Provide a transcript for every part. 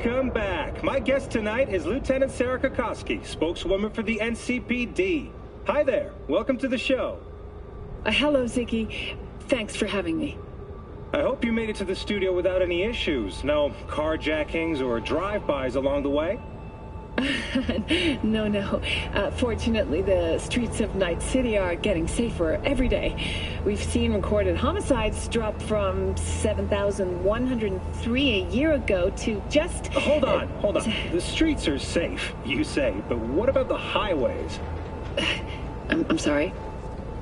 Welcome back. My guest tonight is Lieutenant Sarah Kokoski, spokeswoman for the NCPD. Hi there. Welcome to the show. Hello, Ziggy. Thanks for having me. I hope you made it to the studio without any issues. No carjackings or drive-bys along the way? No. Fortunately, the streets of Night City are getting safer every day. We've seen recorded homicides drop from 7,103 a year ago to just... Hold on. The streets are safe, you say, but what about the highways? I'm sorry?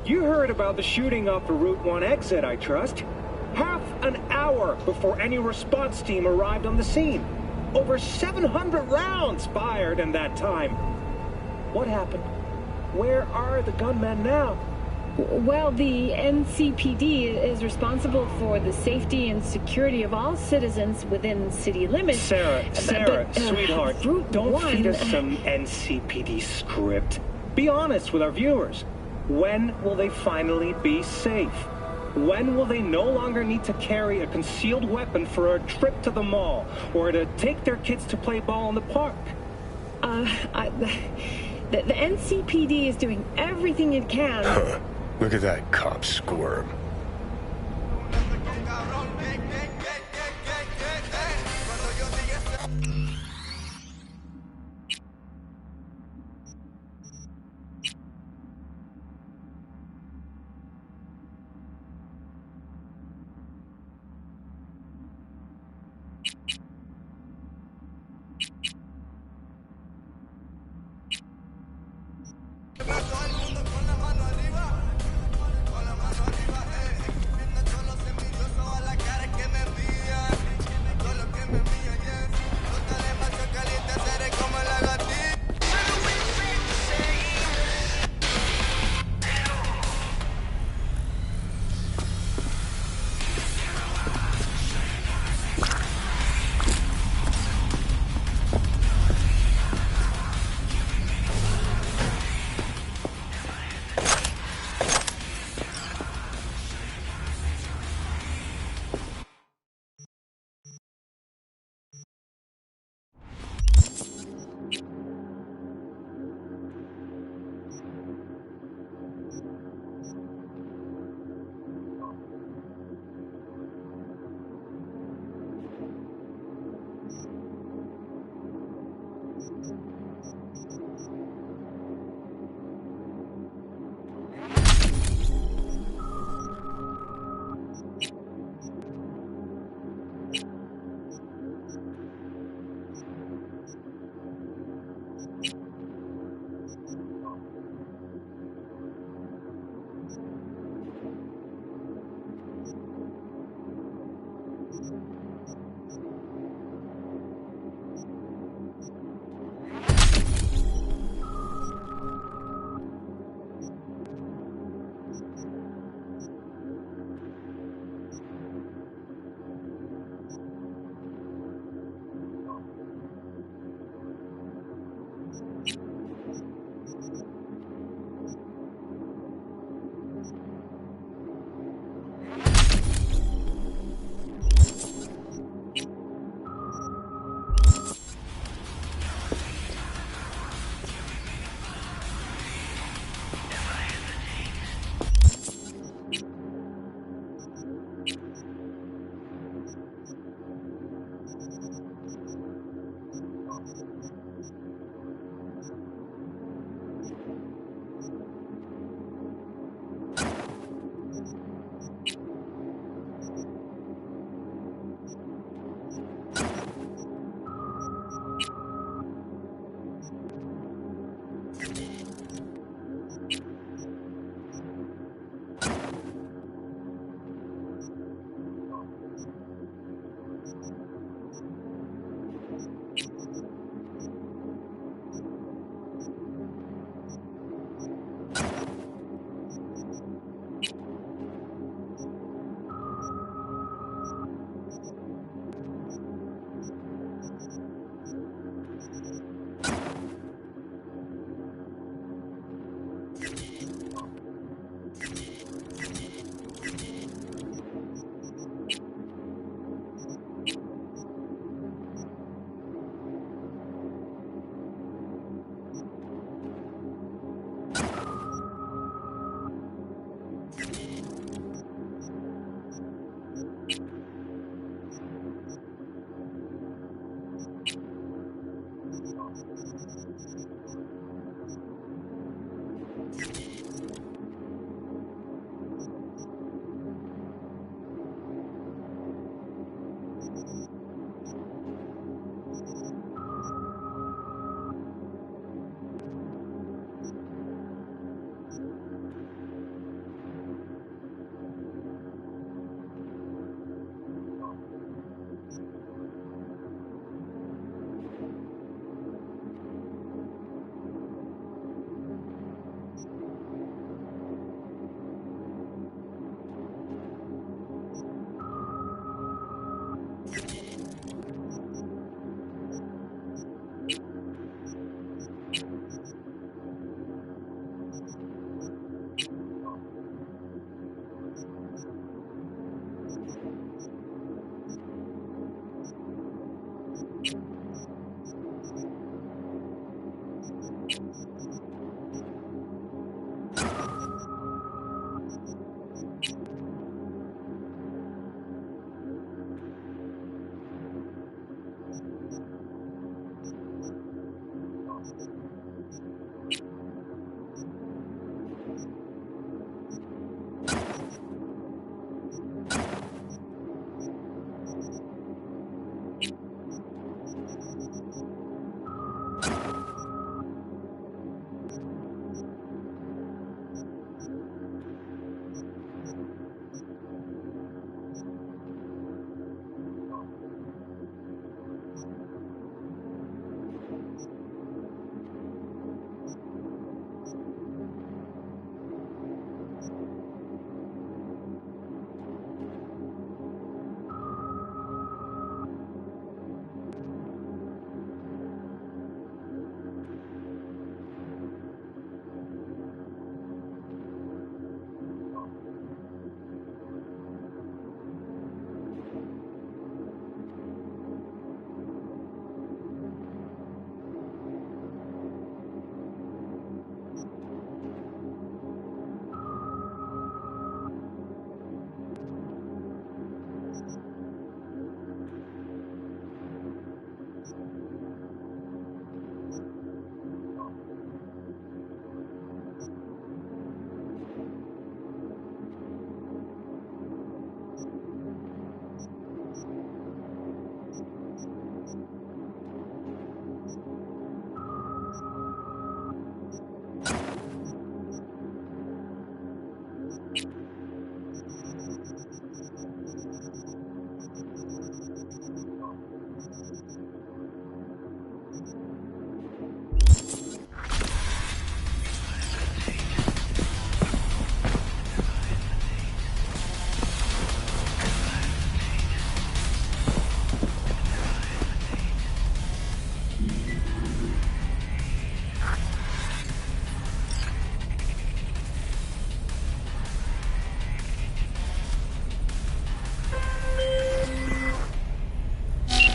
You heard about the shooting off the Route 1 exit, I trust. Half an hour before any response team arrived on the scene. Over 700 rounds fired in that time. What happened? Where are the gunmen now? Well, the NCPD is responsible for the safety and security of all citizens within city limits. Sarah, sweetheart, don't feed us some NCPD script. Be honest with our viewers. When will they finally be safe? When will they no longer need to carry a concealed weapon for a trip to the mall or to take their kids to play ball in the park? The NCPD is doing everything it can. Huh. Look at that cop squirm.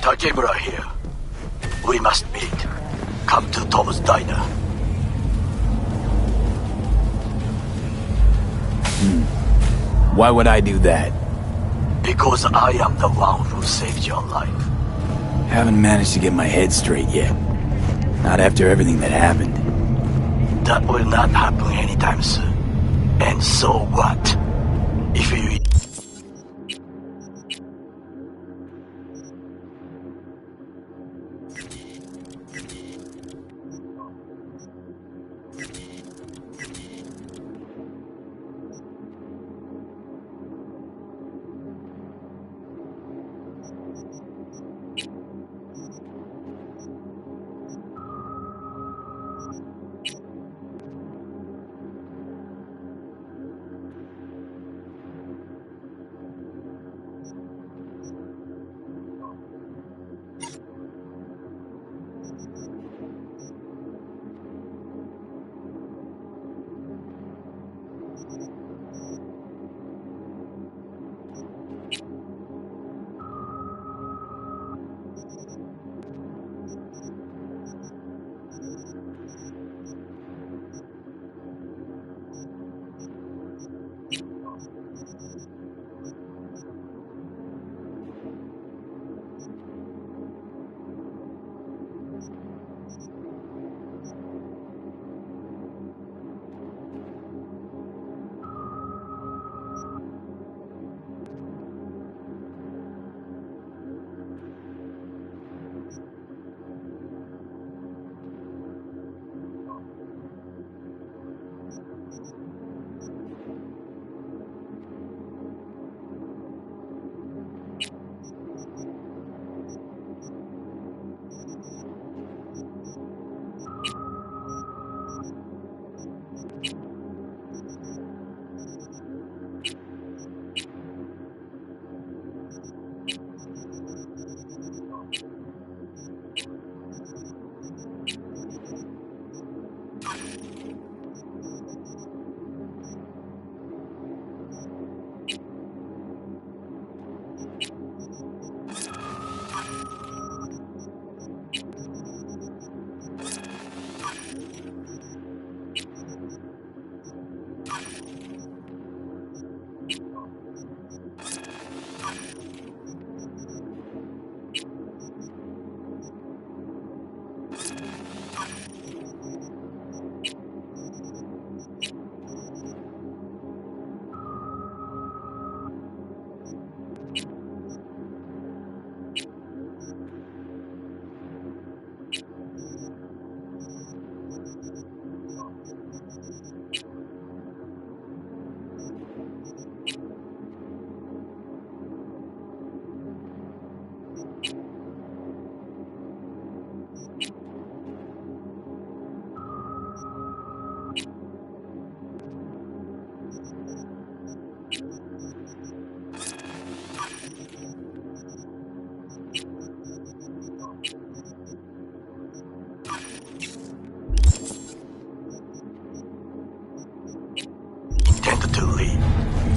Takemura here. We must meet. Come to Tom's Diner. Why would I do that? Because I am the one who saved your life. Haven't managed to get my head straight yet. Not after everything that happened. That will not happen anytime soon. And so what? If you...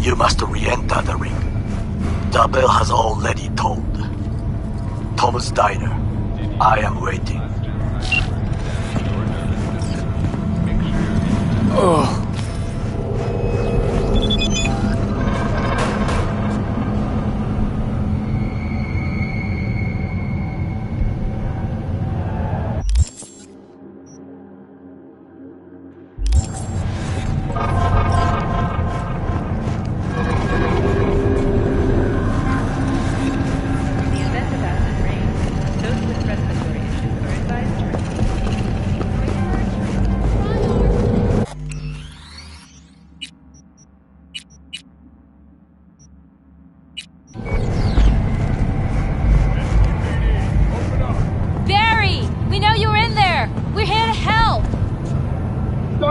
You must re-enter the ring. The bell has already tolled. Tom's Diner. I am waiting. Oh. In the event of acid rain, those with respiratory issues are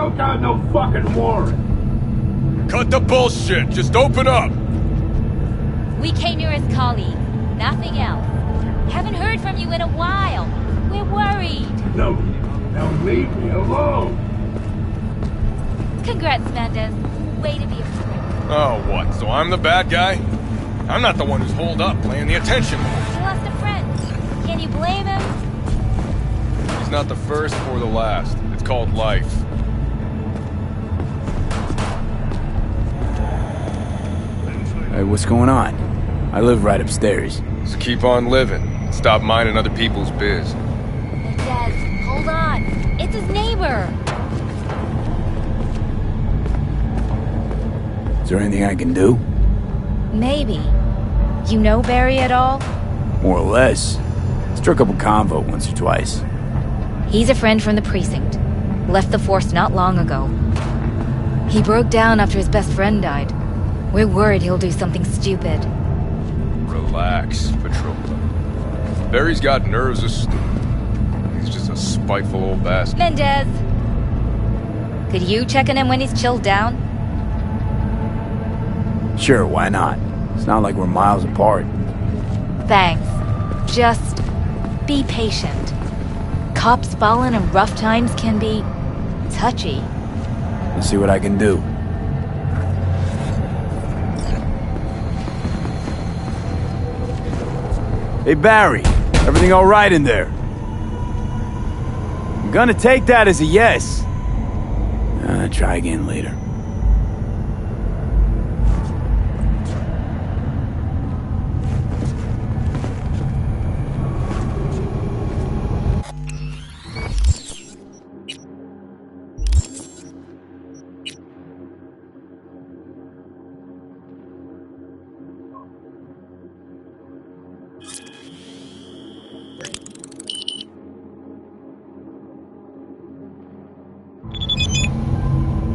don't got no fucking warrant. Cut the bullshit. Just open up. We came here as colleagues, nothing else. Haven't heard from you in a while. We're worried. No, now leave me alone. Congrats, Mendez. Way to be a friend. Oh, what? So I'm the bad guy? I'm not the one who's holed up playing the attention move. He lost a friend. Can you blame him? He's not the first or the last. It's called life. Hey, what's going on? I live right upstairs. So keep on living. Stop minding other people's biz. Mendez, hold on. It's his neighbor. Is there anything I can do? Maybe. You know Barry at all? More or less. Struck up a convo once or twice. He's a friend from the precinct. Left the force not long ago. He broke down after his best friend died. We're worried he'll do something stupid. Relax, Petrova. Barry's got nerves of steel. He's just a spiteful old bastard. Mendez! Could you check on him when he's chilled down? Sure, why not? It's not like we're miles apart. Thanks. Just be patient. Cops falling in rough times can be touchy. Let's see what I can do. Hey, Barry. Everything all right in there? I'm gonna take that as a yes. Try again later.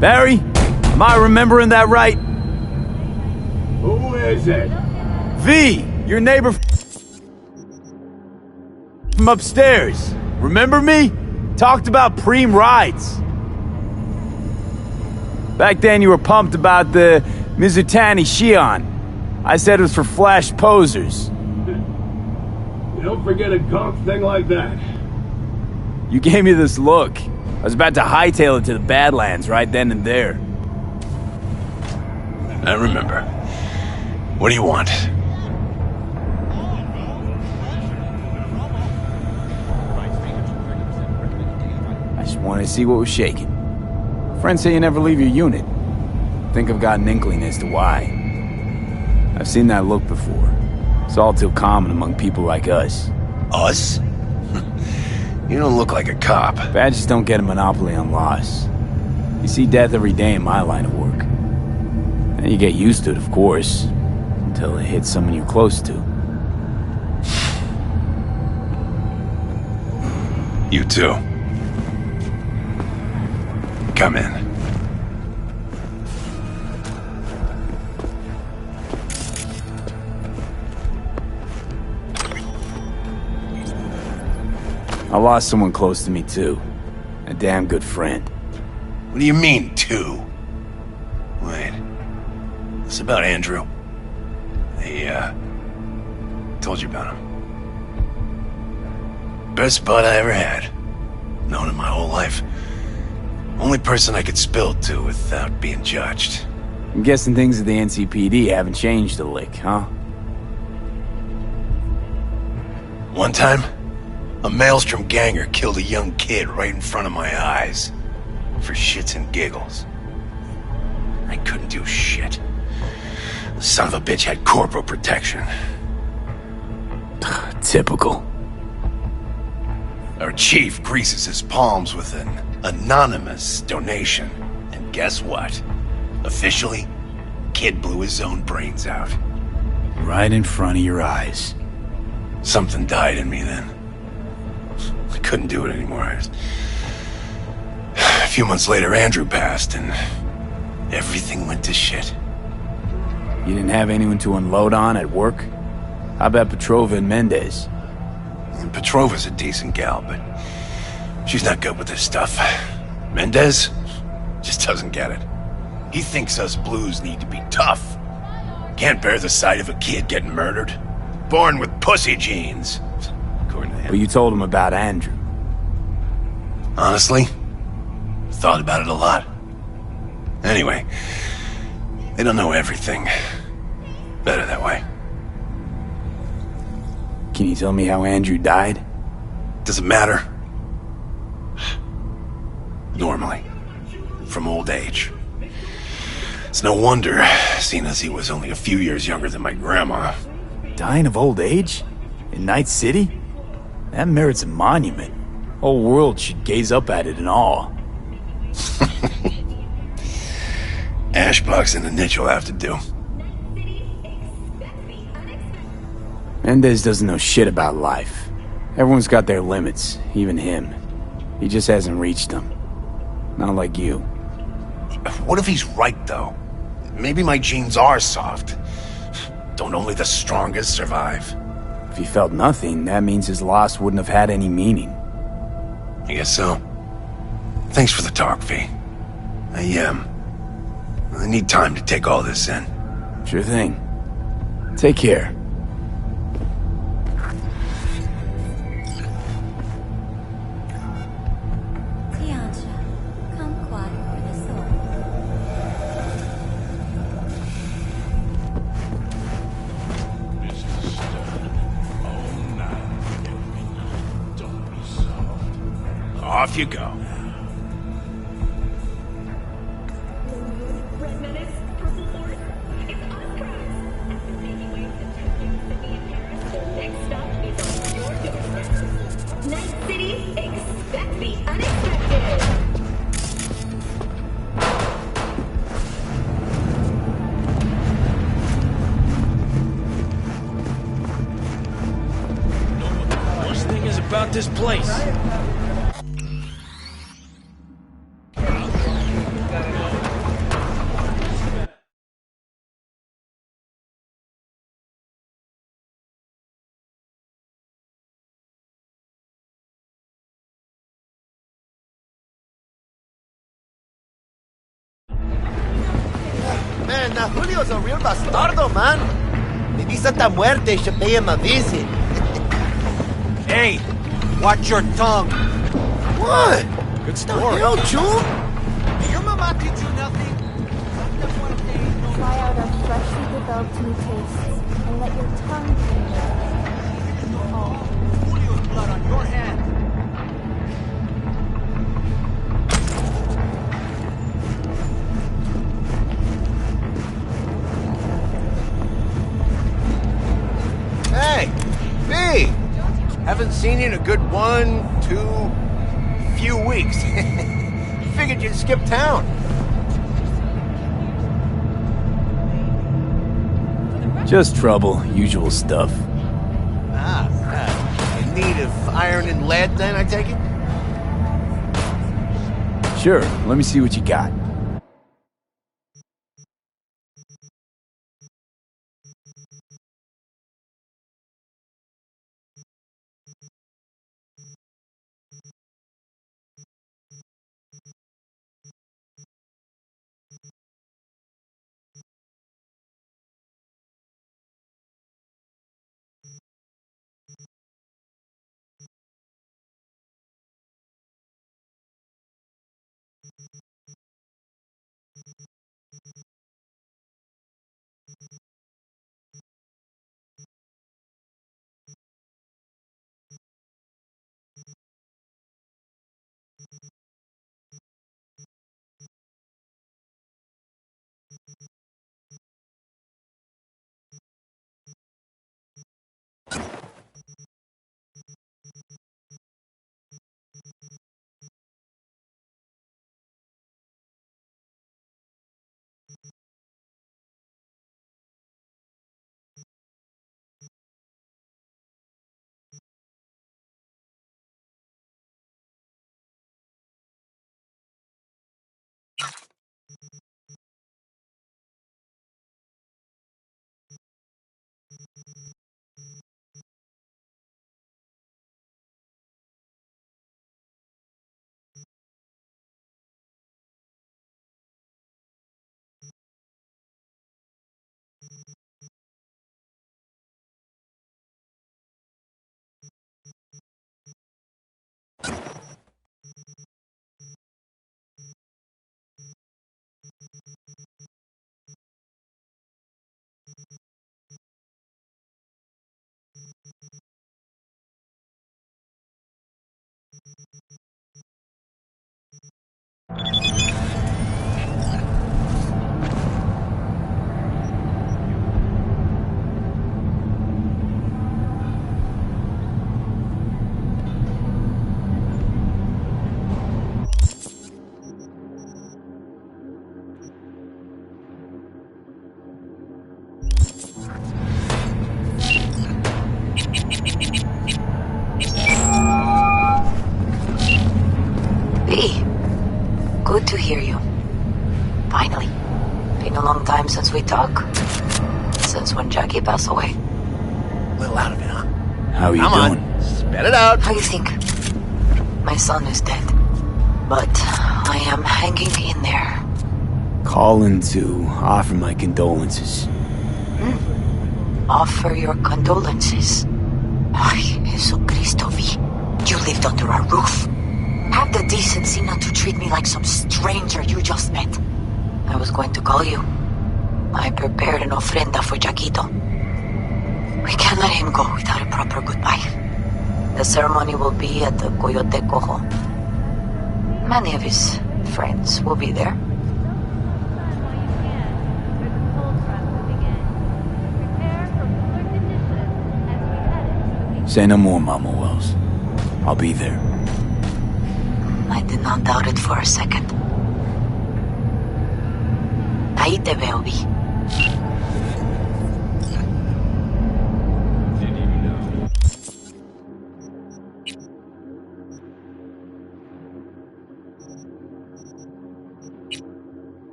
Barry, am I remembering that right? Who is it? V, your neighbor from upstairs. Remember me? Talked about preem rides. Back then you were pumped about the Mizutani Shion. I said it was for flash posers. You don't forget a conk thing like that. You gave me this look. I was about to hightail it to the Badlands right then and there. I remember. What do you want? I just wanted to see what was shaking. Friends say you never leave your unit. Think I've got an inkling as to why. I've seen that look before. It's all too common among people like us. Us? You don't look like a cop. Badges don't get a monopoly on loss. You see death every day in my line of work. And you get used to it, of course, until it hits someone you're close to. You too. Come in. I lost someone close to me, too. A damn good friend. What do you mean, two? Wait. This about Andrew? I, told you about him. Best bud I ever had. Known him my whole life. Only person I could spill to without being judged. I'm guessing things at the NCPD haven't changed a lick, huh? One time, a Maelstrom ganger killed a young kid right in front of my eyes. For shits and giggles. I couldn't do shit. The son of a bitch had corporal protection. Typical. Our chief greases his palms with an anonymous donation. And guess what? Officially, kid blew his own brains out. Right in front of your eyes. Something died in me then. I couldn't do it anymore. A few months later, Andrew passed, and everything went to shit. You didn't have anyone to unload on at work? How about Petrova and Mendez? And Petrova's a decent gal, but she's not good with this stuff. Mendez? Just doesn't get it. He thinks us blues need to be tough. Can't bear the sight of a kid getting murdered. Born with pussy genes. According to him. Well, you told him about Andrew. Honestly, thought about it a lot. Anyway, they don't know everything. Better that way. Can you tell me how Andrew died? Does it matter? Normally. From old age. It's no wonder, seeing as he was only a few years younger than my grandma. Dying of old age? In Night City? That merits a monument. Whole world should gaze up at it in awe. Ashbox and the niche will have to do. Mendez doesn't know shit about life. Everyone's got their limits, even him. He just hasn't reached them. Not like you. What if he's right, though? Maybe my genes are soft. Don't only the strongest survive? If he felt nothing, that means his loss wouldn't have had any meaning. I guess so. Thanks for the talk, V. I need time to take all this in. Sure thing. Take care. Off you go. Worst thing is about this place. Man, now Julio's a real bastardo, man. Maybe Santa Muerte should pay him a visit. Hey, watch your tongue. What? Good The story. hell, June? Your mama teach you nothing? Try out our freshly developed new tastes and let your tongue tingle. Julio's blood on your hand. Hey, B! Haven't seen you in a good 2 few weeks. Figured you'd skip town. Just trouble, usual stuff. In need of iron and lead then, I take it? Sure, let me see what you got. Good to hear you. Finally. Been a long time since we talk. Since when Jackie passed away. A little out of it, huh? How are you Come doing? on, spit it out. How you think? My son is dead. But I am hanging in there. Calling to offer my condolences. Offer your condolences. Ay, Jesucristo, V. You lived under our roof. Have the decency not to treat me like some stranger you just met. I was going to call you. I prepared an ofrenda for Jaquito. We can't let him go without a proper goodbye. The ceremony will be at the Coyote Cojo. Many of his friends will be there. Say no more, Mama Wells. I'll be there. I did not doubt it for a second. Ahí te veo, Vi.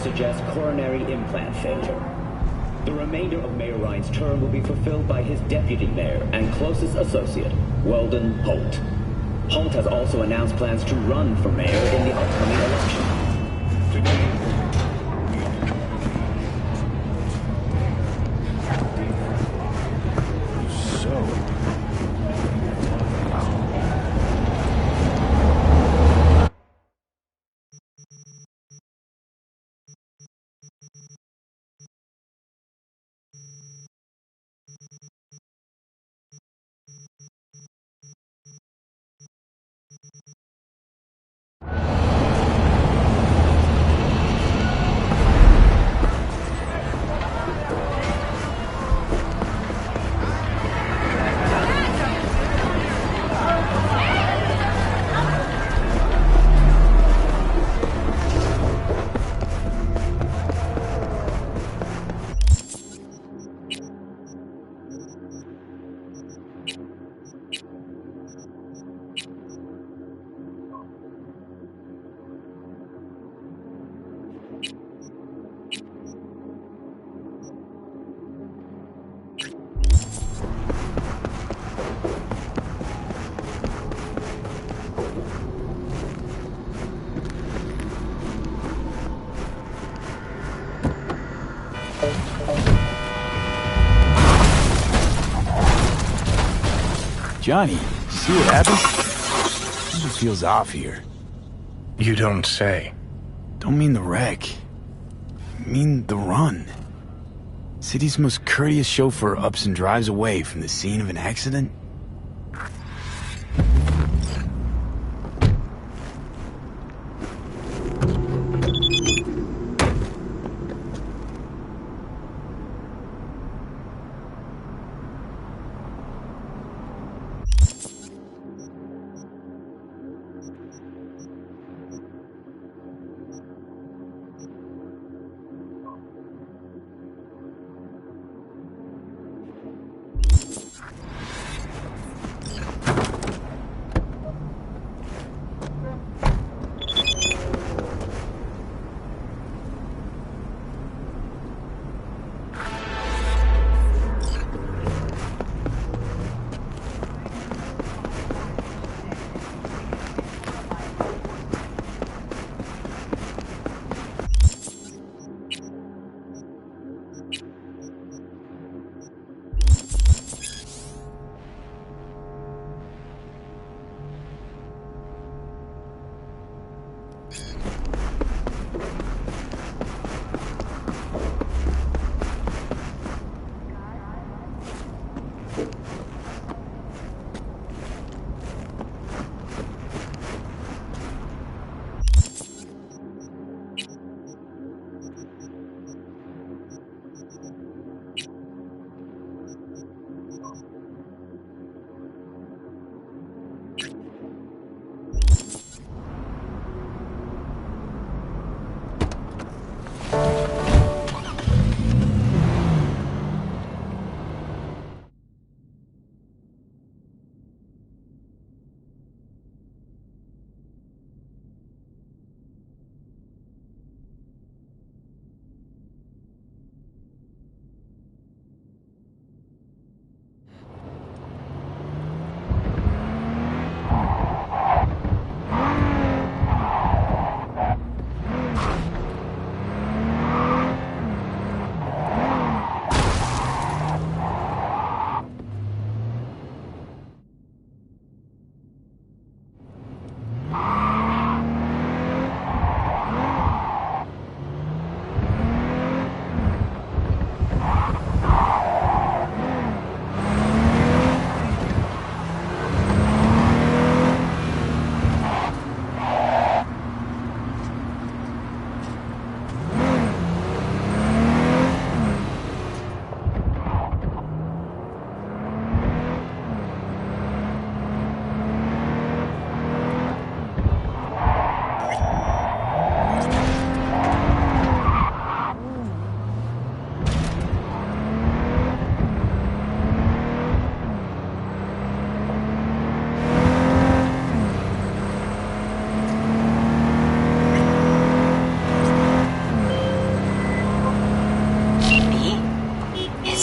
Suggest coronary implant failure. The remainder of Mayor Ryan's term will be fulfilled by his deputy mayor and closest associate, Weldon Holt. Holt has also announced plans to run for mayor in the upcoming election. Today, Johnny, see what happened? Something feels off here. You don't say. Don't mean the wreck. I mean the run. City's most courteous chauffeur ups and drives away from the scene of an accident.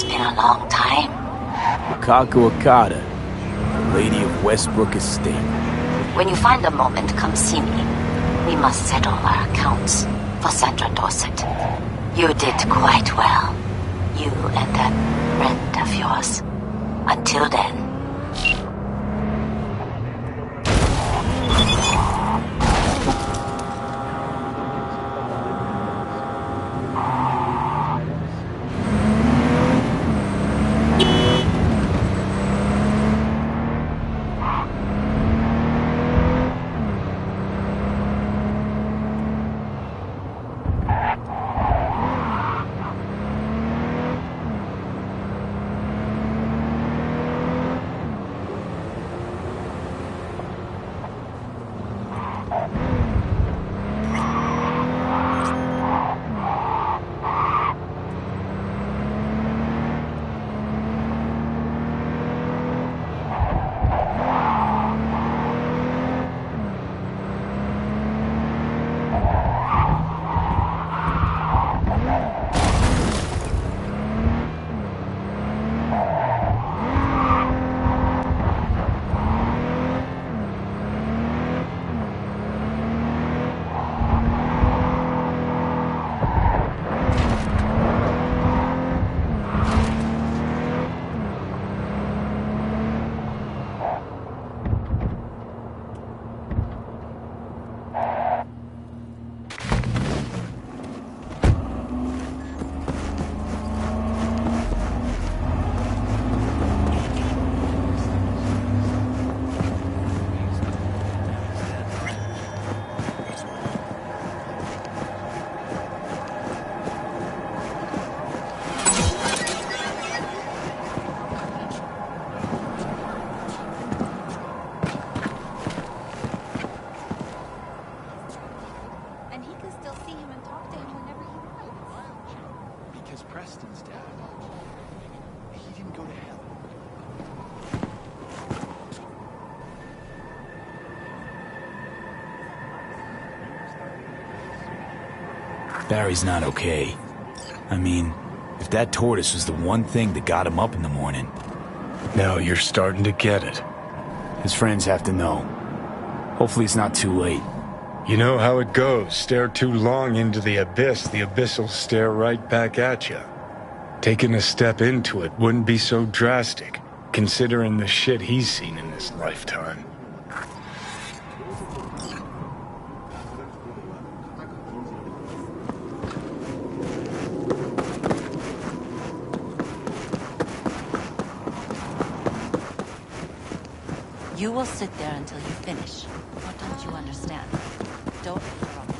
It's been a long time. Kaku Okada, Lady of Westbrook Estate. When you find a moment, come see me. We must settle our accounts for Sandra Dorset. You did quite well. You and that friend of yours. Until then. Barry's not okay. I mean, if that tortoise was the one thing that got him up in the morning. Now you're starting to get it. His friends have to know. Hopefully it's not too late. You know how it goes. Stare too long into the abyss will stare right back at you. Taking a step into it wouldn't be so drastic, considering the shit he's seen in his lifetime. You will sit there until you finish. Or don't you understand? Don't interrupt me.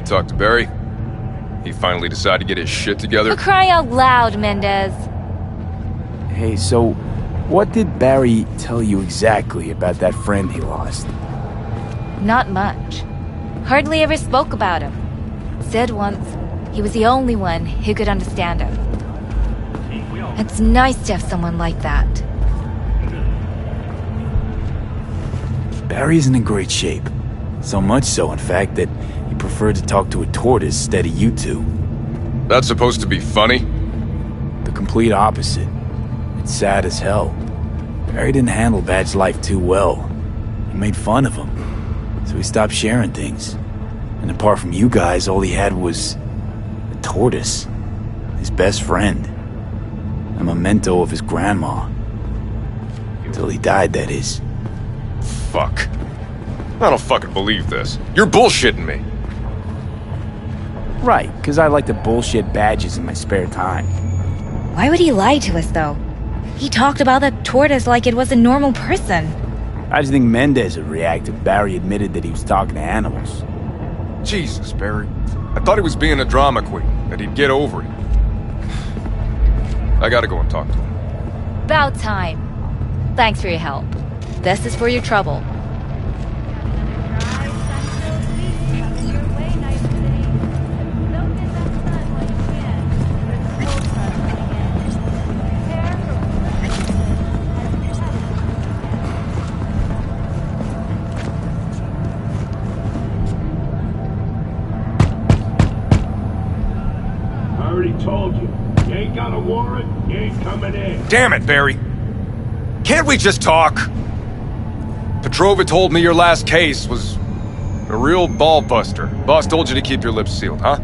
talk to Barry? He finally decided to get his shit together? For crying out loud, Mendez. Hey, so what did Barry tell you exactly about that friend he lost? Not much. Hardly ever spoke about him. Said once he was the only one who could understand him. It's nice to have someone like that. Barry isn't in great shape. So much so, in fact, that he preferred to talk to a tortoise instead of you two. That's supposed to be funny? The complete opposite. It's sad as hell. Barry didn't handle Badge's life too well. He made fun of him. So he stopped sharing things. And apart from you guys, all he had was a tortoise. His best friend. A memento of his grandma. Until he died, that is. Fuck. I don't fucking believe this. You're bullshitting me. Right, because I like to bullshit Badges in my spare time. Why would he lie to us, though? He talked about the tortoise like it was a normal person. I just think Mendez would react if Barry admitted that he was talking to animals. Jesus, Barry. I thought he was being a drama queen, that he'd get over it. I gotta go and talk to him. About time. Thanks for your help. This is for your trouble. I already told you. You ain't got a warrant, you ain't coming in. Damn it, Barry. Can't we just talk? Petrova told me your last case was a real ball-buster. Boss told you to keep your lips sealed, huh?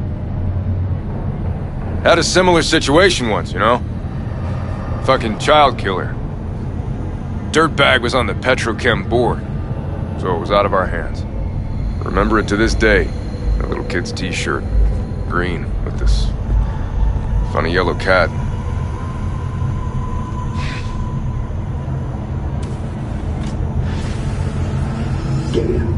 Had a similar situation once, you know? Fucking child killer. Dirtbag was on the Petrochem board, so it was out of our hands. Remember it to this day. That little kid's t-shirt. Green, with this funny yellow cat. Get in.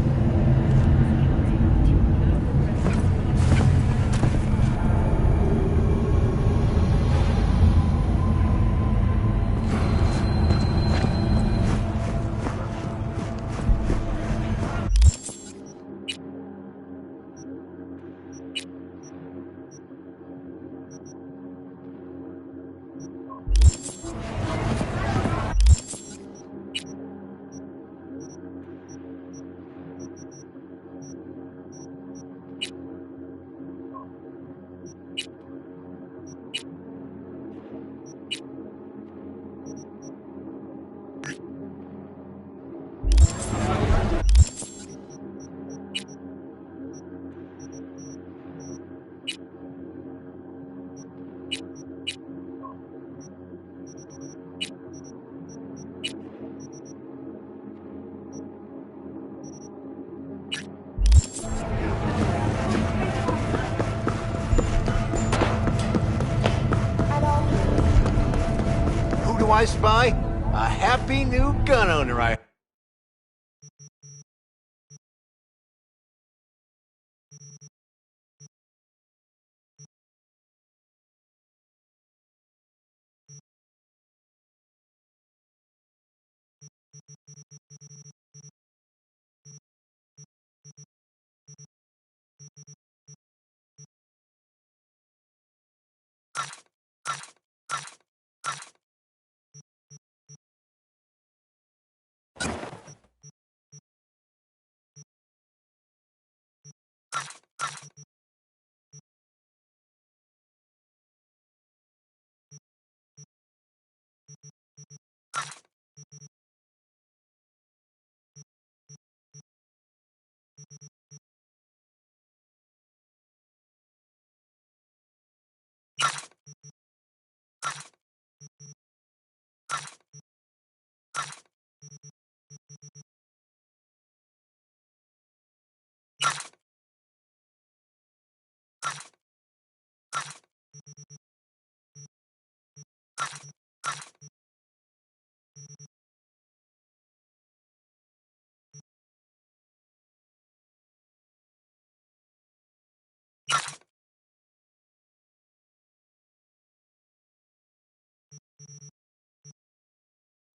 Who do I spy? A happy new gun owner, I...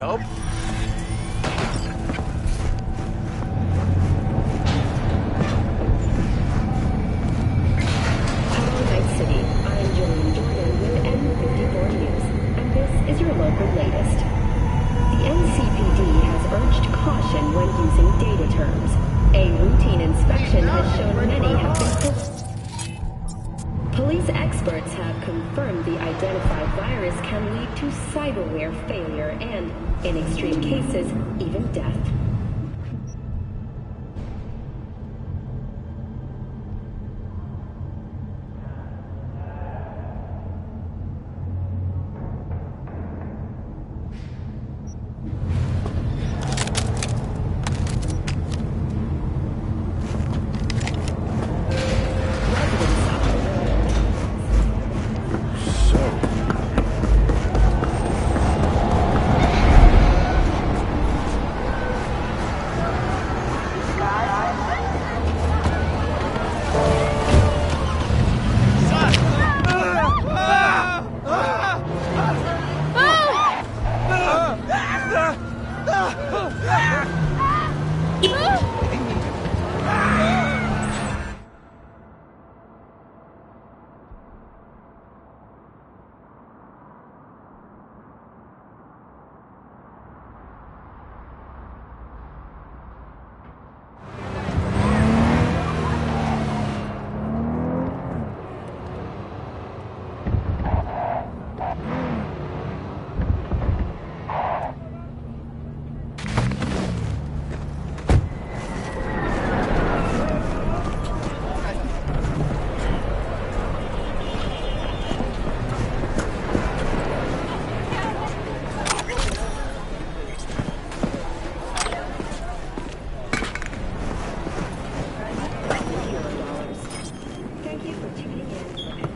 Help? Night City. I'm Julian Jordan with N54 News, and this is your local latest. The NCPD has urged caution when using data terms. A routine inspection has shown many have been Police experts have confirmed the identified virus can lead to cyberware failure and, in extreme cases, even death.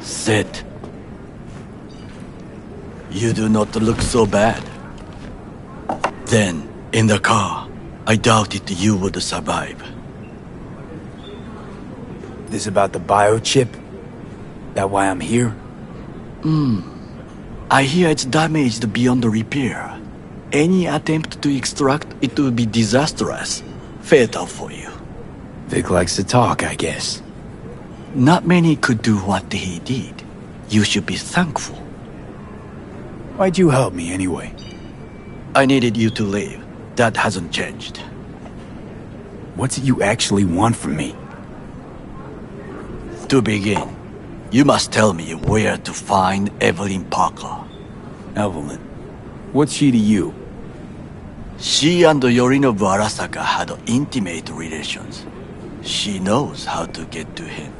Sit. You do not look so bad. Then, in the car, I doubted you would survive. This about the biochip? That why I'm here? I hear it's damaged beyond repair. Any attempt to extract it would be disastrous. Fatal for you. Vic likes to talk, I guess. Not many could do what he did. You should be thankful. Why'd you help me anyway? I needed you to leave. That hasn't changed. What's it you actually want from me? To begin, you must tell me where to find Evelyn Parker. Evelyn? What's she to you? She and Yorinobu Arasaka had intimate relations. She knows how to get to him.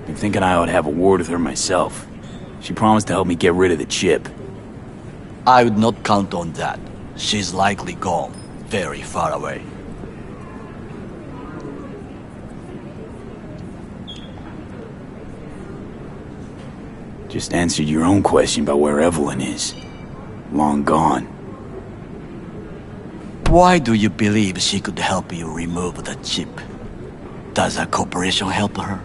Been thinking I ought to have a word with her myself. She promised to help me get rid of the chip. I would not count on that. She's likely gone, very far away. Just answered your own question about where Evelyn is. Long gone. Why do you believe she could help you remove the chip? Does a corporation help her?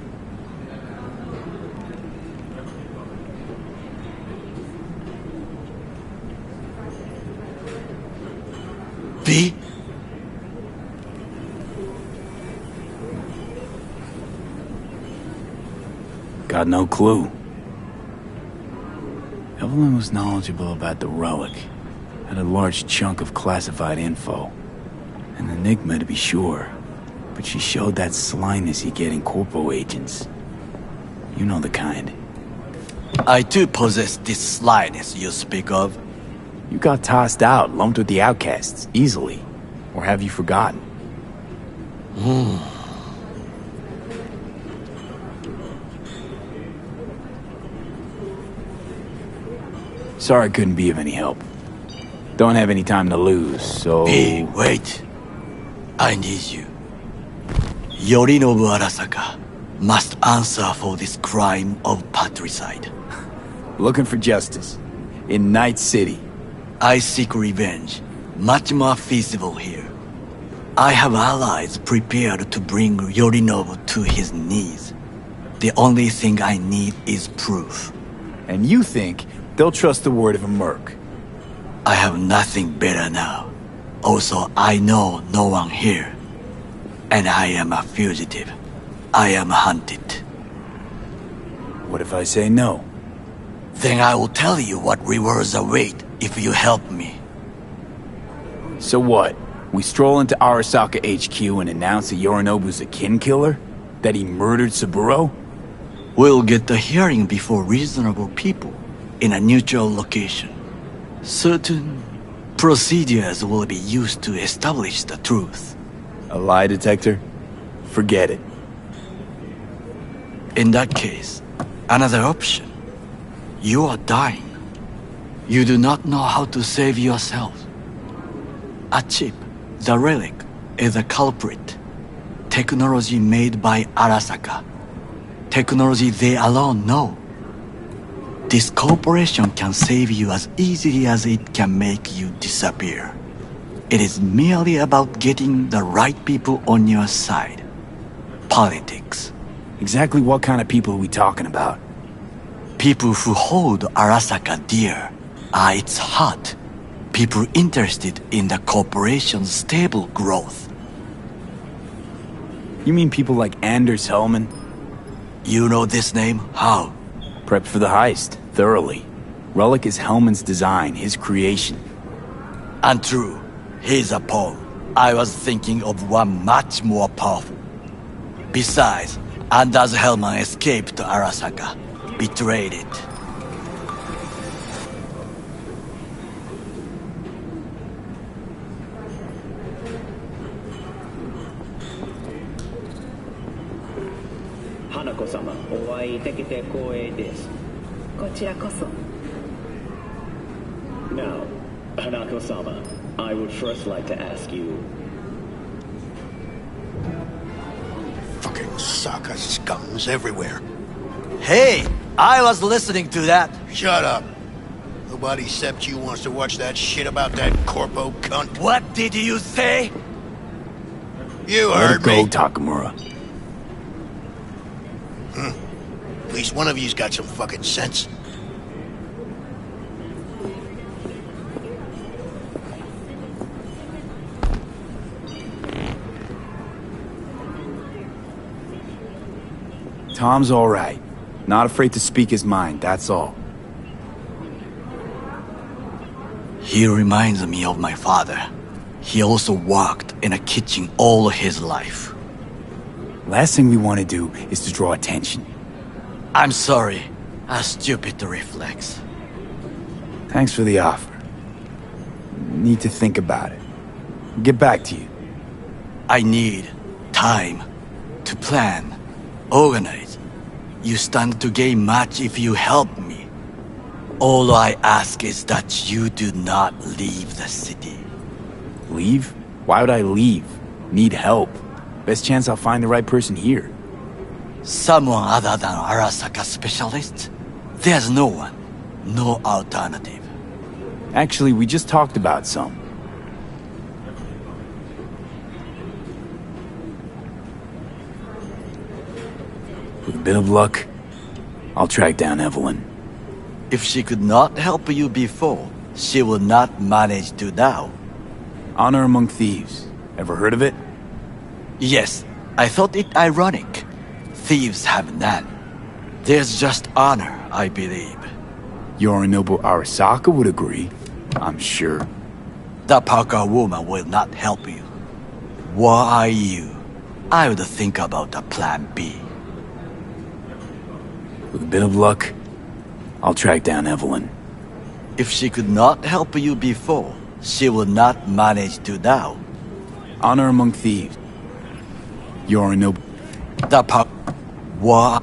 V? Got no clue. Evelyn was knowledgeable about the relic. Had a large chunk of classified info. An enigma to be sure. But she showed that slyness you get in corpo agents. You know the kind. I too possess this slyness you speak of. You got tossed out, lumped with the outcasts, easily. Or have you forgotten? Sorry I couldn't be of any help. Don't have any time to lose, so... Hey, wait. I need you. Yorinobu Arasaka must answer for this crime of patricide. Looking for justice. In Night City. I seek revenge. Much more feasible here. I have allies prepared to bring Yorinobu to his knees. The only thing I need is proof. And you think they'll trust the word of a merc? I have nothing better now. Also, I know no one here. And I am a fugitive. I am hunted. What if I say no? Then I will tell you what rewards await if you help me. So what? We stroll into Arasaka HQ and announce that Yorinobu's a kin killer? That he murdered Saburo? We'll get the hearing before reasonable people in a neutral location. Certain procedures will be used to establish the truth. A lie detector? Forget it. In that case, another option. You are dying. You do not know how to save yourself. A chip, the relic, is a culprit. Technology made by Arasaka. Technology they alone know. This corporation can save you as easily as it can make you disappear. It is merely about getting the right people on your side. Politics. Exactly what kind of people are we talking about? People who hold Arasaka dear are its heart. People interested in the corporation's stable growth. You mean people like Anders Hellman? You know this name? How? Prepped for the heist, thoroughly. Relic is Hellman's design, his creation. Untrue. He's a pawn. I was thinking of one much more powerful. Besides, Anders Hellman escaped to Arasaka. Betrayed it. Hanako-sama, お会いできて光栄です。こちらこそ。Now, Hanako-sama, I would first like to ask you... Fucking Saka scums everywhere. Hey! I was listening to that. Shut up. Nobody except you wants to watch that shit about that corpo cunt. What did you say? You Let heard it go, me. Takamura. At least one of you's got some fucking sense. Tom's all right. Not afraid to speak his mind, that's all. He reminds me of my father. He also worked in a kitchen all his life. Last thing we want to do is to draw attention. I'm sorry. A stupid reflex. Thanks for the offer. Need to think about it. Get back to you. I need time to plan, organize. You stand to gain much if you help me. All I ask is that you do not leave the city. Leave? Why would I leave? Need help. Best chance I'll find the right person here. Someone other than Arasaka specialist? There's no one. No alternative. Actually, we just talked about some. With a bit of luck, I'll track down Evelyn. If she could not help you before, she will not manage to now. Honor among thieves. Ever heard of it? Yes, I thought it ironic. Thieves have none. There's just honor, I believe. Yorinobu Arasaka would agree, I'm sure. The Parker woman will not help you. Were I you, I would think about a plan B. With a bit of luck, I'll track down Evelyn. If she could not help you before, she will not manage to now. Honor among thieves. Yorinobu. The What?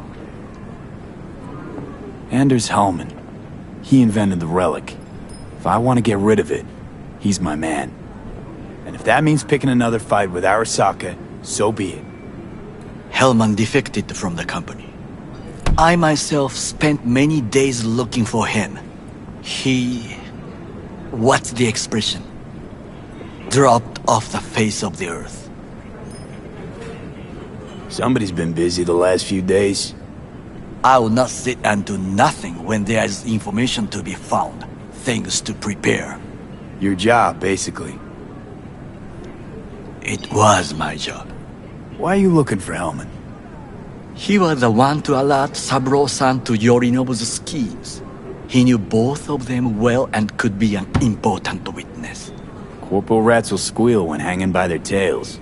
Anders Hellman. He invented the relic. If I want to get rid of it, he's my man. And if that means picking another fight with Arasaka, so be it. Hellman defected from the company. I myself spent many days looking for him. What's the expression? Dropped off the face of the earth. Somebody's been busy the last few days. I will not sit and do nothing when there is information to be found, things to prepare. Your job, basically. It was my job. Why are you looking for Hellman? He was the one to alert Saburo-san to Yorinobu's schemes. He knew both of them well and could be an important witness. Corporal rats will squeal when hanging by their tails.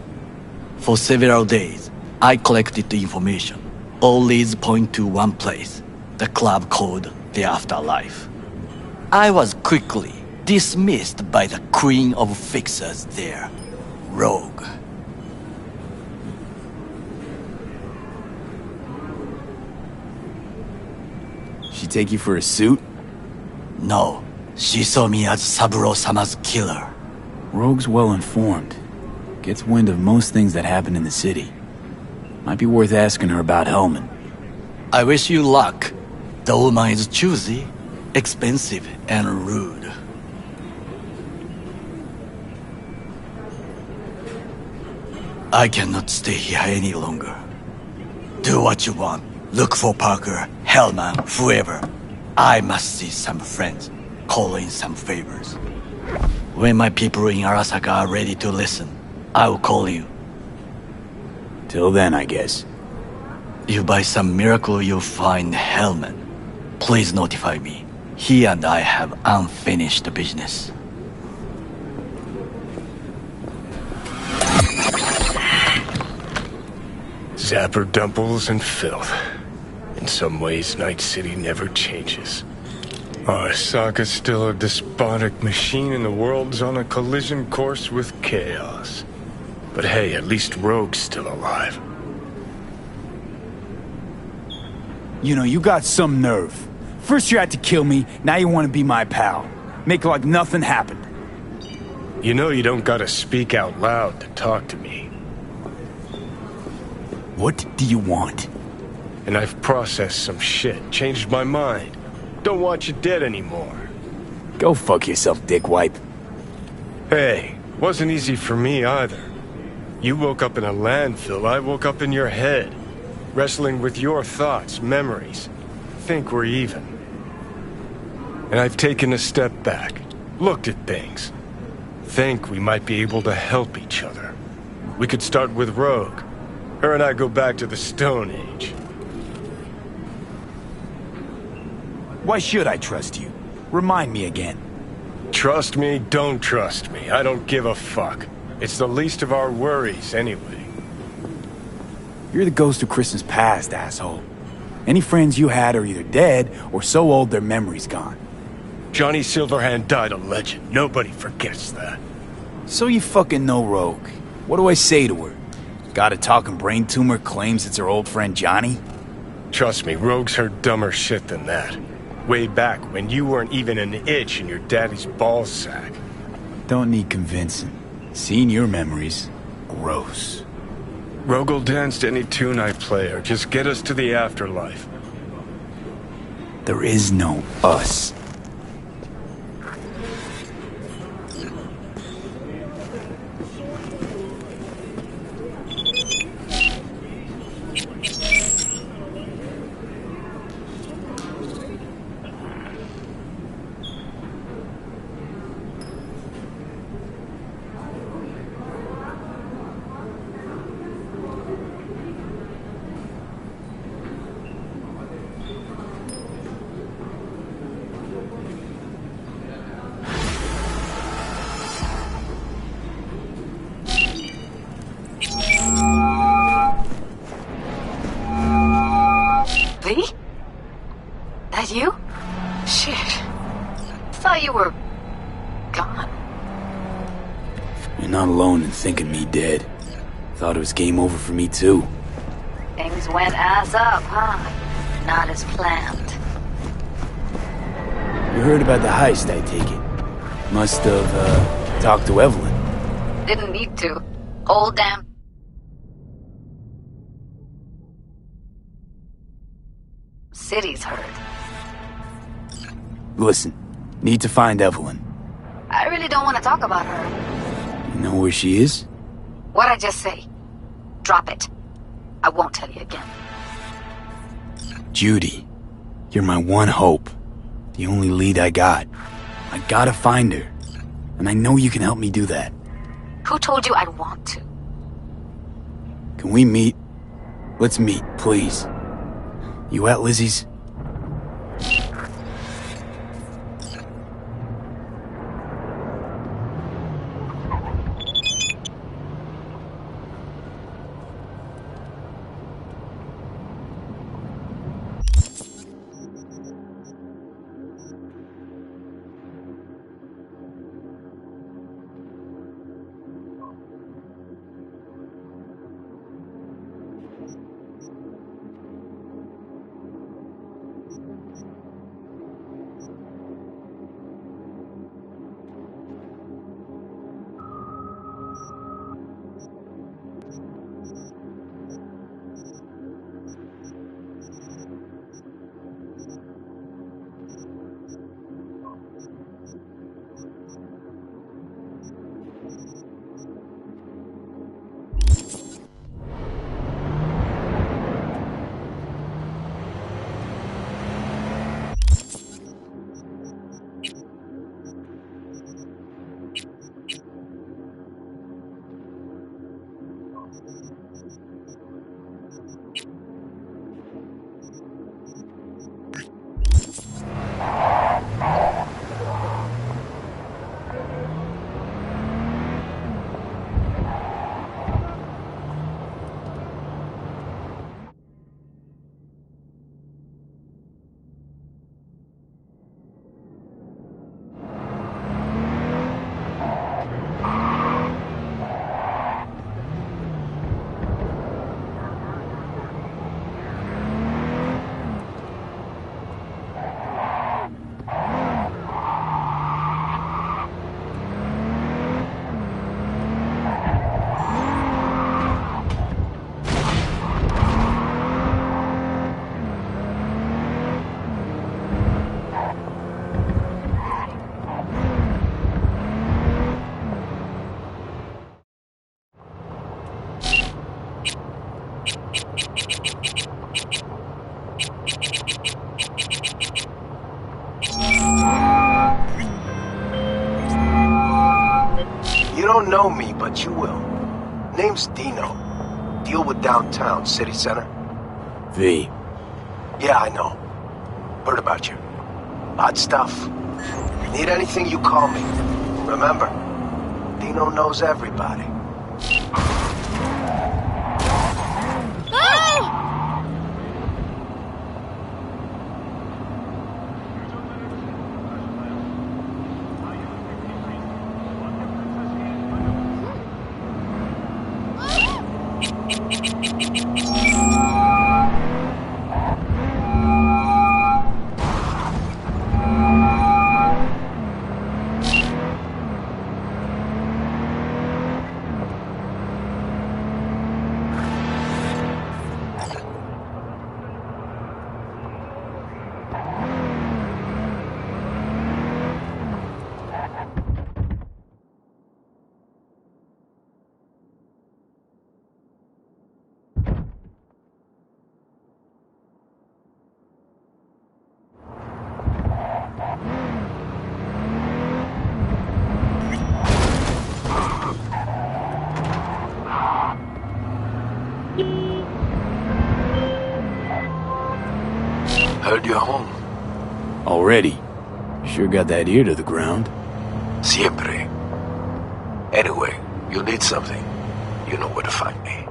For several days, I collected the information. All leads point to one place, the club called the Afterlife. I was quickly dismissed by the queen of fixers there, Rogue. She take you for a suit? No, she saw me as Saburo-sama's killer. Rogue's well informed. Gets wind of most things that happen in the city. Might be worth asking her about Hellman. I wish you luck. The woman is choosy, expensive, and rude. I cannot stay here any longer. Do what you want. Look for Parker, Hellman, whoever. I must see some friends, call in some favors. When my people in Arasaka are ready to listen, I will call you. Till then, I guess. If by some miracle you find Hellman, please notify me. He and I have unfinished business. Zapper dumples and filth. In some ways, Night City never changes. Arasaka's still a despotic machine and the world's on a collision course with chaos. But hey, at least Rogue's still alive. You know, you got some nerve. First you had to kill me, now you want to be my pal. Make like nothing happened. You know you don't gotta speak out loud to talk to me. What do you want? And I've processed some shit, changed my mind. Don't want you dead anymore. Go fuck yourself, dickwipe. Hey, wasn't easy for me either. You woke up in a landfill, I woke up in your head. Wrestling with your thoughts, memories. Think we're even. And I've taken a step back, looked at things. Think we might be able to help each other. We could start with Rogue. Her and I go back to the Stone Age. Why should I trust you? Remind me again. Trust me, don't trust me. I don't give a fuck. It's the least of our worries, anyway. You're the ghost of Christmas past, asshole. Any friends you had are either dead or so old their memory's gone. Johnny Silverhand died a legend. Nobody forgets that. So you fucking know Rogue. What do I say to her? Got a talking brain tumor, claims it's her old friend Johnny? Trust me, Rogue's heard dumber shit than that. Way back when you weren't even an itch in your daddy's ballsack. Don't need convincing. Seeing your memories, gross. Rogue will dance to any tune I play or just get us to the afterlife. There is no us. That you? Shit. Thought you were gone. You're not alone in thinking me dead. Thought it was game over for me too. Things went ass up, huh? Not as planned. You heard about the heist, I take it. Must have, talked to Evelyn. Didn't need to. Whole damn... city's heard. Listen, need to find Evelyn. I really don't want to talk about her. You know where she is? What'd I just say? Drop it. I won't tell you again. Judy, you're my one hope. The only lead I got. I gotta find her. and I know you can help me do that. Who told you I'd want to? Can we meet? Let's meet, please. You at Lizzie's? You don't know me, but you will. Name's Dino. Deal with downtown, city center. V. Yeah, I know. Heard about you. Odd stuff. Need anything, you call me. Remember, Dino knows everybody. Heard you're home. Already? Sure got that ear to the ground. Siempre. Anyway, you'll need something. You know where to find me.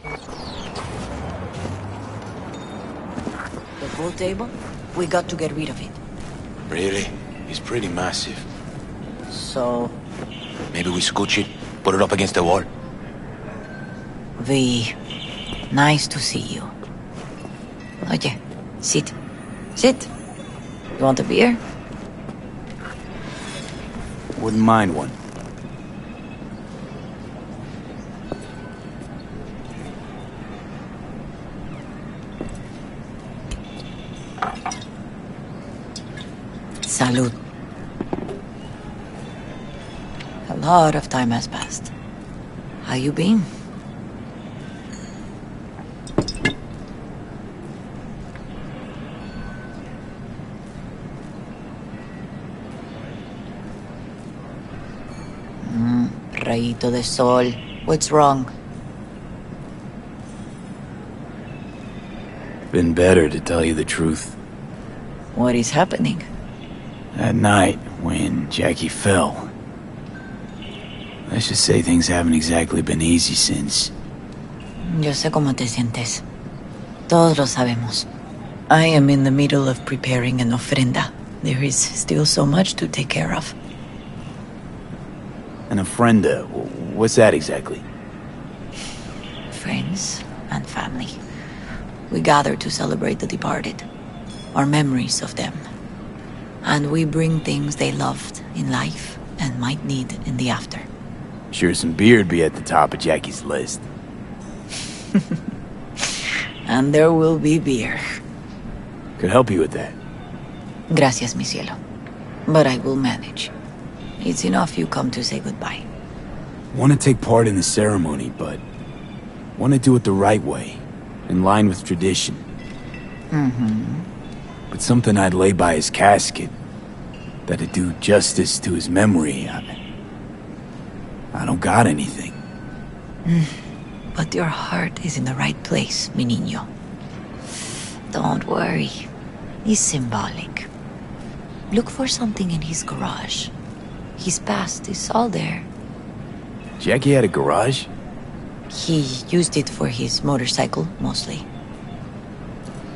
The pool table? We got to get rid of it. Really? It's pretty massive. So... Maybe we scooch it, put it up against the wall. V, nice to see you. Oye, sit. Sit. You want a beer? Wouldn't mind one. Salud. A lot of time has passed. How you been? Rayito de sol. What's wrong? Been better, to tell you the truth. What is happening? That night, when Jackie fell. Let's just say things haven't exactly been easy since. Yo sé cómo te sientes. Todos lo sabemos. I am in the middle of preparing an ofrenda. There is still so much to take care of. An ofrenda? What's that exactly? Friends and family. We gather to celebrate the departed. Our memories of them. And we bring things they loved in life and might need in the after. Sure some beer'd be at the top of Jackie's list. And there will be beer. Could help you with that. Gracias, mi cielo. But I will manage. It's enough you come to say goodbye. Want to take part in the ceremony, but want to do it the right way, in line with tradition. Mm-hmm. But something I'd lay by his casket, that'd do justice to his memory. I don't got anything. But your heart is in the right place, mi niño. Don't worry. It's symbolic. Look for something in his garage. His past is all there. Jackie had a garage? He used it for his motorcycle, mostly.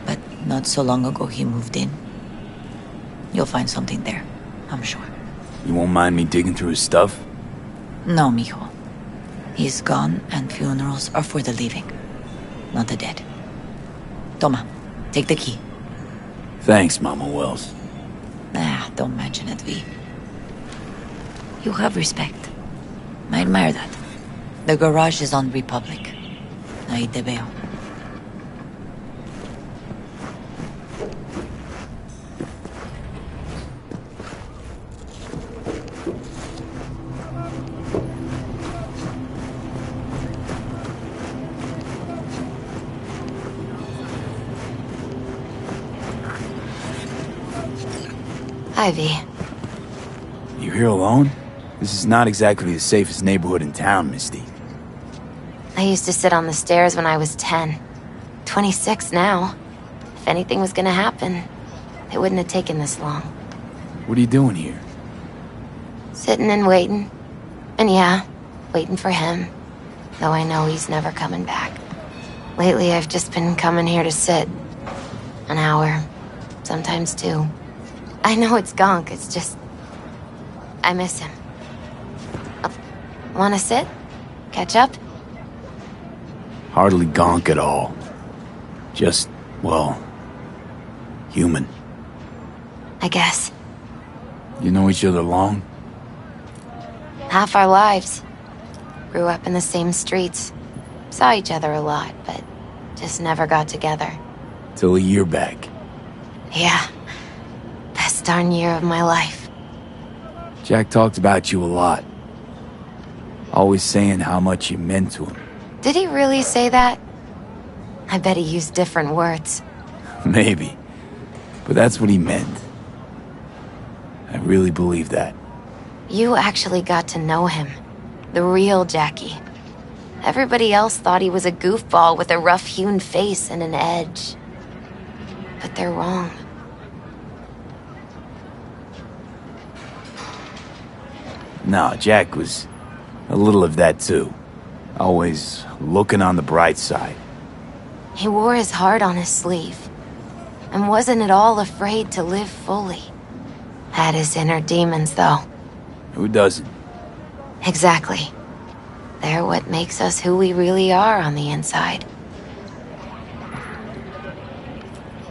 But not so long ago he moved in. You'll find something there, I'm sure. You won't mind me digging through his stuff? No, mijo. He's gone and funerals are for the living, not the dead. Toma, take the key. Thanks, Mama Wells. Don't mention it, V. You have respect. I admire that. The garage is on Republic. Ahí te veo. Ivy. You here alone? This is not exactly the safest neighborhood in town, Misty. I used to sit on the stairs when I was 10. 26 now. If anything was gonna happen, it wouldn't have taken this long. What are you doing here? Sitting and waiting. And yeah, waiting for him. Though I know he's never coming back. Lately, I've just been coming here to sit. An hour. Sometimes 2. I know it's gunk, it's just... I miss him. Wanna sit? Catch up? Hardly gonk at all. Just, well, human. I guess. You know each other long? Half our lives. Grew up in the same streets. Saw each other a lot, but just never got together. Till a year back. Yeah. Best darn year of my life. Jack talked about you a lot. Always saying how much you meant to him. Did he really say that? I bet he used different words. Maybe. But that's what he meant. I really believe that. You actually got to know him. The real Jackie. Everybody else thought he was a goofball with a rough-hewn face and an edge. But they're wrong. No, Jack was a little of that too. Always looking on the bright side. He wore his heart on his sleeve. And wasn't at all afraid to live fully. Had his inner demons, though. Who doesn't? Exactly. They're what makes us who we really are on the inside.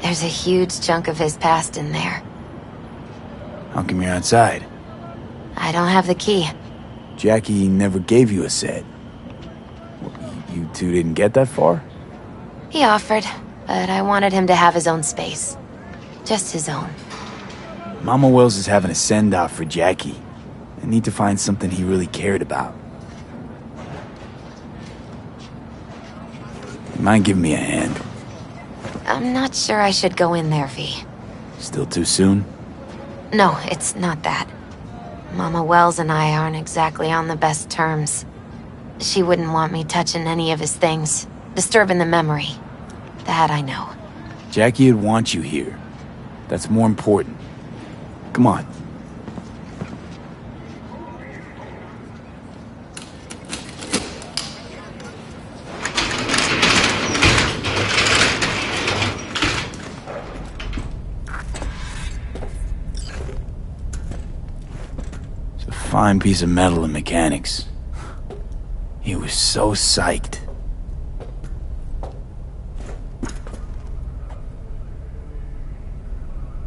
There's a huge chunk of his past in there. How come you're outside? I don't have the key. Jackie never gave you a set. You two didn't get that far? He offered, but I wanted him to have his own space. Just his own. Mama Wells is having a send-off for Jackie. I need to find something he really cared about. You mind giving me a hand? I'm not sure I should go in there, V. Still too soon? No, it's not that. Mama Wells and I aren't exactly on the best terms. She wouldn't want me touching any of his things, disturbing the memory. That I know. Jackie would want you here. That's more important. Come on. It's a fine piece of metal in mechanics. He was so psyched.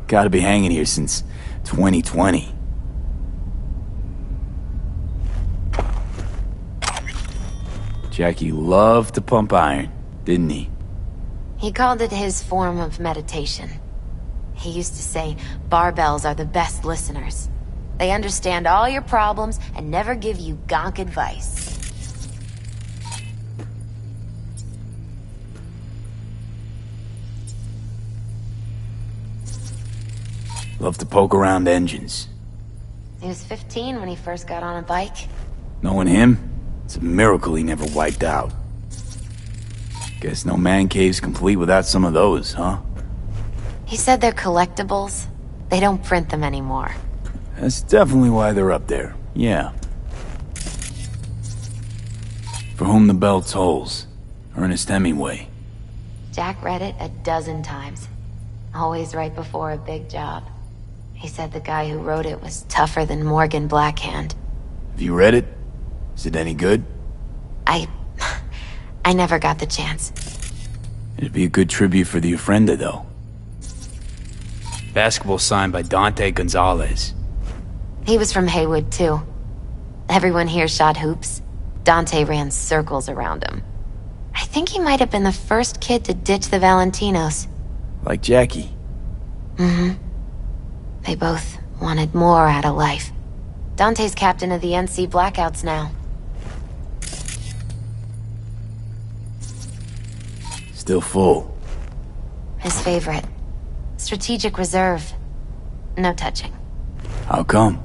Gotta be hanging here since 2020. Jackie loved to pump iron, didn't he? He called it his form of meditation. He used to say barbells are the best listeners. They understand all your problems and never give you gonk advice. Loved to poke around engines. He was 15 when he first got on a bike. Knowing him, it's a miracle he never wiped out. Guess no man cave's complete without some of those, huh? He said they're collectibles. They don't print them anymore. That's definitely why they're up there, yeah. For Whom the Bell Tolls, Ernest Hemingway. Jack read it a dozen times. Always right before a big job. He said the guy who wrote it was tougher than Morgan Blackhand. Have you read it? Is it any good? I never got the chance. It'd be a good tribute for the Ofrenda, though. Basketball signed by Dante Gonzalez. He was from Haywood, too. Everyone here shot hoops. Dante ran circles around him. I think he might have been the first kid to ditch the Valentinos. Like Jackie. Mm-hmm. They both wanted more out of life. Dante's captain of the NC Blackouts now. Still full. His favorite. Strategic reserve. No touching. How come?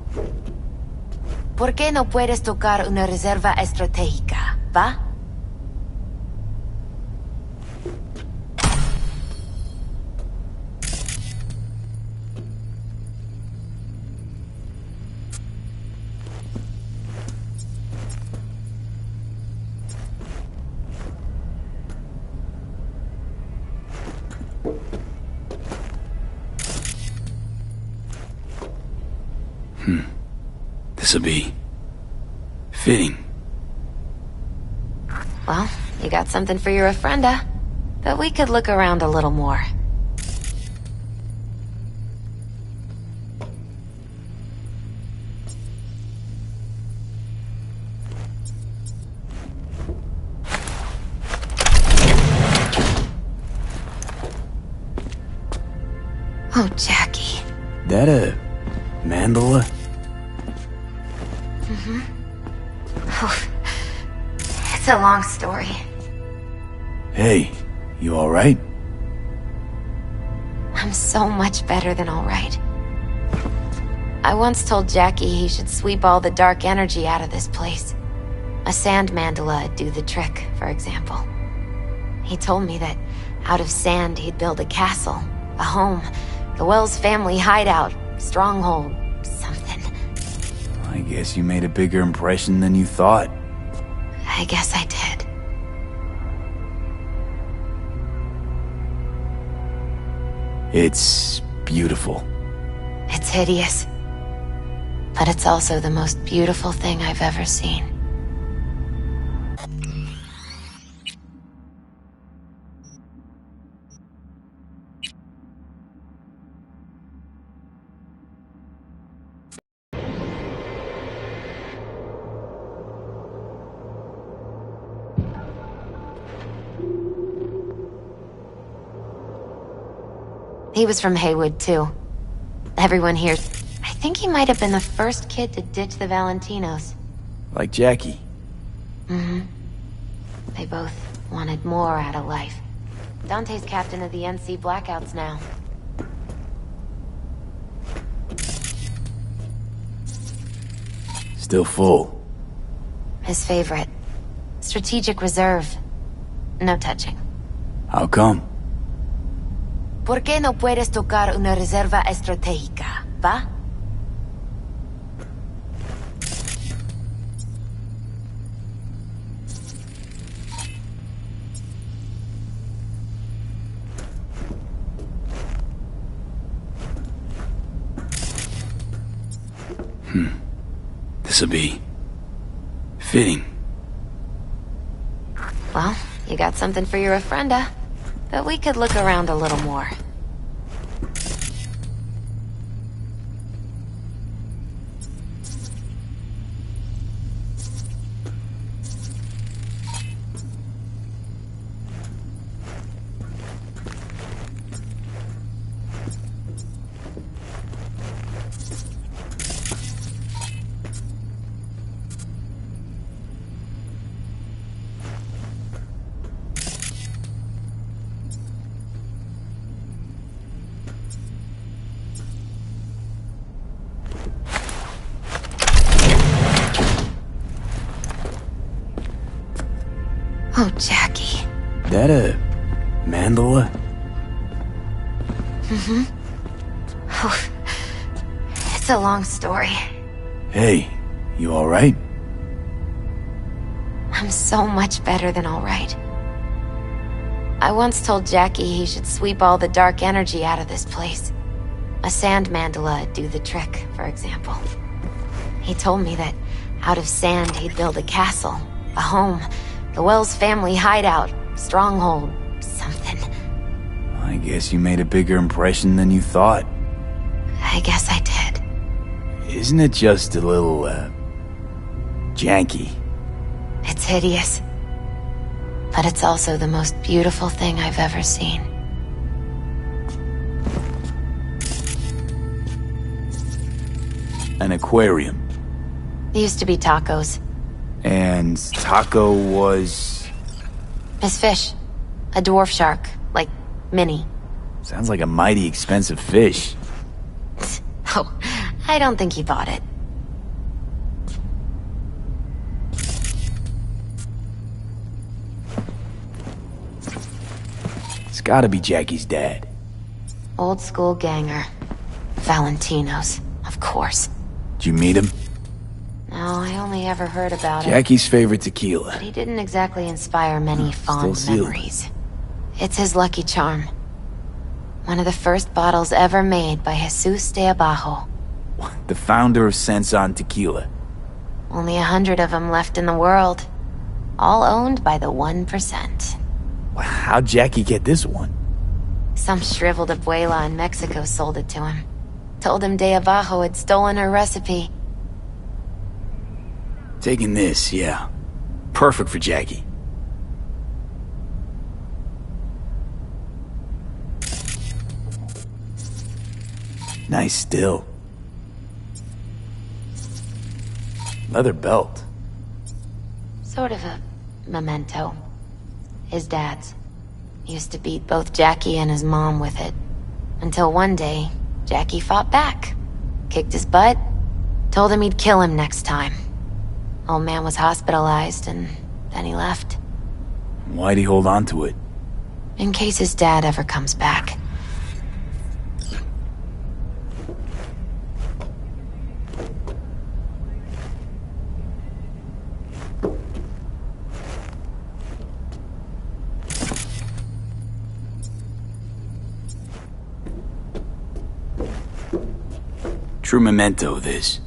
¿Por qué no puedes tocar una reserva estratégica, va? This'll be fitting. Well, you got something for your Ofrenda. But we could look around a little more. Oh, Jackie. That a mandala? Mm-hmm. Oh, it's a long story. Hey, you alright? I'm so much better than alright. I once told Jackie he should sweep all the dark energy out of this place. A sand mandala would do the trick, for example. He told me that out of sand he'd build a castle, a home, the Wells family hideout, stronghold, something. I guess you made a bigger impression than you thought. I guess I did. It's beautiful. It's hideous. But it's also the most beautiful thing I've ever seen. He was from Haywood, too. Everyone here... I think he might have been the first kid to ditch the Valentinos. Like Jackie. Mm-hmm. They both wanted more out of life. Dante's captain of the NC Blackouts now. Still full. His favorite. Strategic reserve. No touching. How come? ¿Por qué no puedes tocar una reserva estratégica, va? This'll be... fitting. Well, you got something for your ofrenda. But we could look around a little more. Oh, Jackie. That a... mandala? Mm-hmm. Oh, it's a long story. Hey, you alright? I'm so much better than alright. I once told Jackie he should sweep all the dark energy out of this place. A sand mandala'd do the trick, for example. He told me that out of sand he'd build a castle, a home, the Wells family hideout, stronghold, something. I guess you made a bigger impression than you thought. I guess I did. Isn't it just a little, janky? It's hideous. But it's also the most beautiful thing I've ever seen. An aquarium. Used to be Taco's. And Taco was... His fish. A dwarf shark. Like, mini. Sounds like a mighty expensive fish. Oh, I don't think he bought it. It's gotta be Jackie's dad. Old school ganger. Valentinos, of course. Did you meet him? No, I only ever heard about it. Jackie's favorite tequila. But he didn't exactly inspire many fond sealed. memories. It's his lucky charm. One of the first bottles ever made by Jesus de Abajo. The founder of Sensan Tequila. Only 100 of them left in the world. All owned by the 1%. How'd Jackie get this one? Some shriveled abuela in Mexico sold it to him. Told him de Abajo had stolen her recipe. Taking this, yeah. Perfect for Jackie. Nice still. Leather belt. Sort of a memento. His dad's. Used to beat both Jackie and his mom with it. Until one day, Jackie fought back. Kicked his butt. Told him he'd kill him next time. Old man was hospitalized, and then he left. Why'd he hold on to it? In case his dad ever comes back. True memento, this.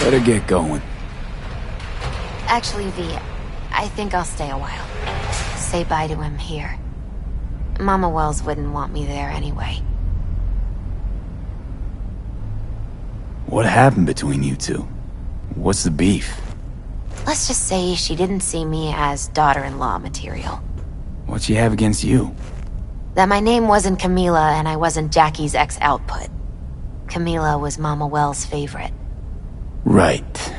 Better get going. Actually, V, I think I'll stay a while. Say bye to him here. Mama Wells wouldn't want me there anyway. What happened between you two? What's the beef? Let's just say she didn't see me as daughter-in-law material. What she have against you? That my name wasn't Camila and I wasn't Jackie's ex-output. Camila was Mama Wells' favorite. Right.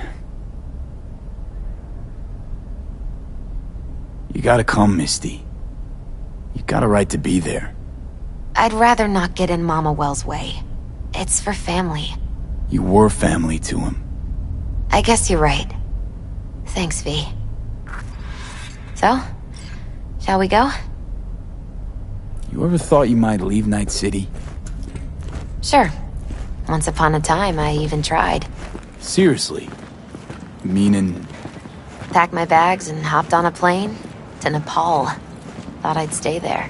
You gotta come, Misty. You got a right to be there. I'd rather not get in Mama Wells' way. It's for family. You were family to him. I guess you're right. Thanks, V. So, shall we go? You ever thought you might leave Night City? Sure. Once upon a time, I even tried. Seriously? Meaning... Packed my bags and hopped on a plane to Nepal. Thought I'd stay there.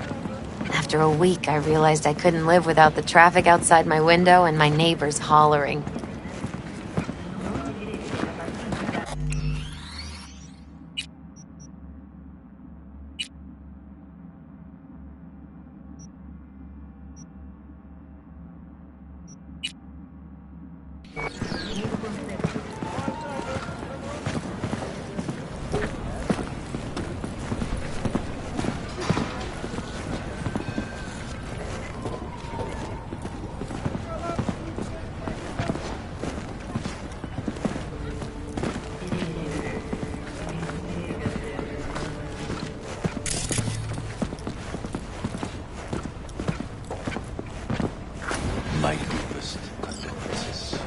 After a week, I realized I couldn't live without the traffic outside my window and my neighbors hollering. My deepest condolences.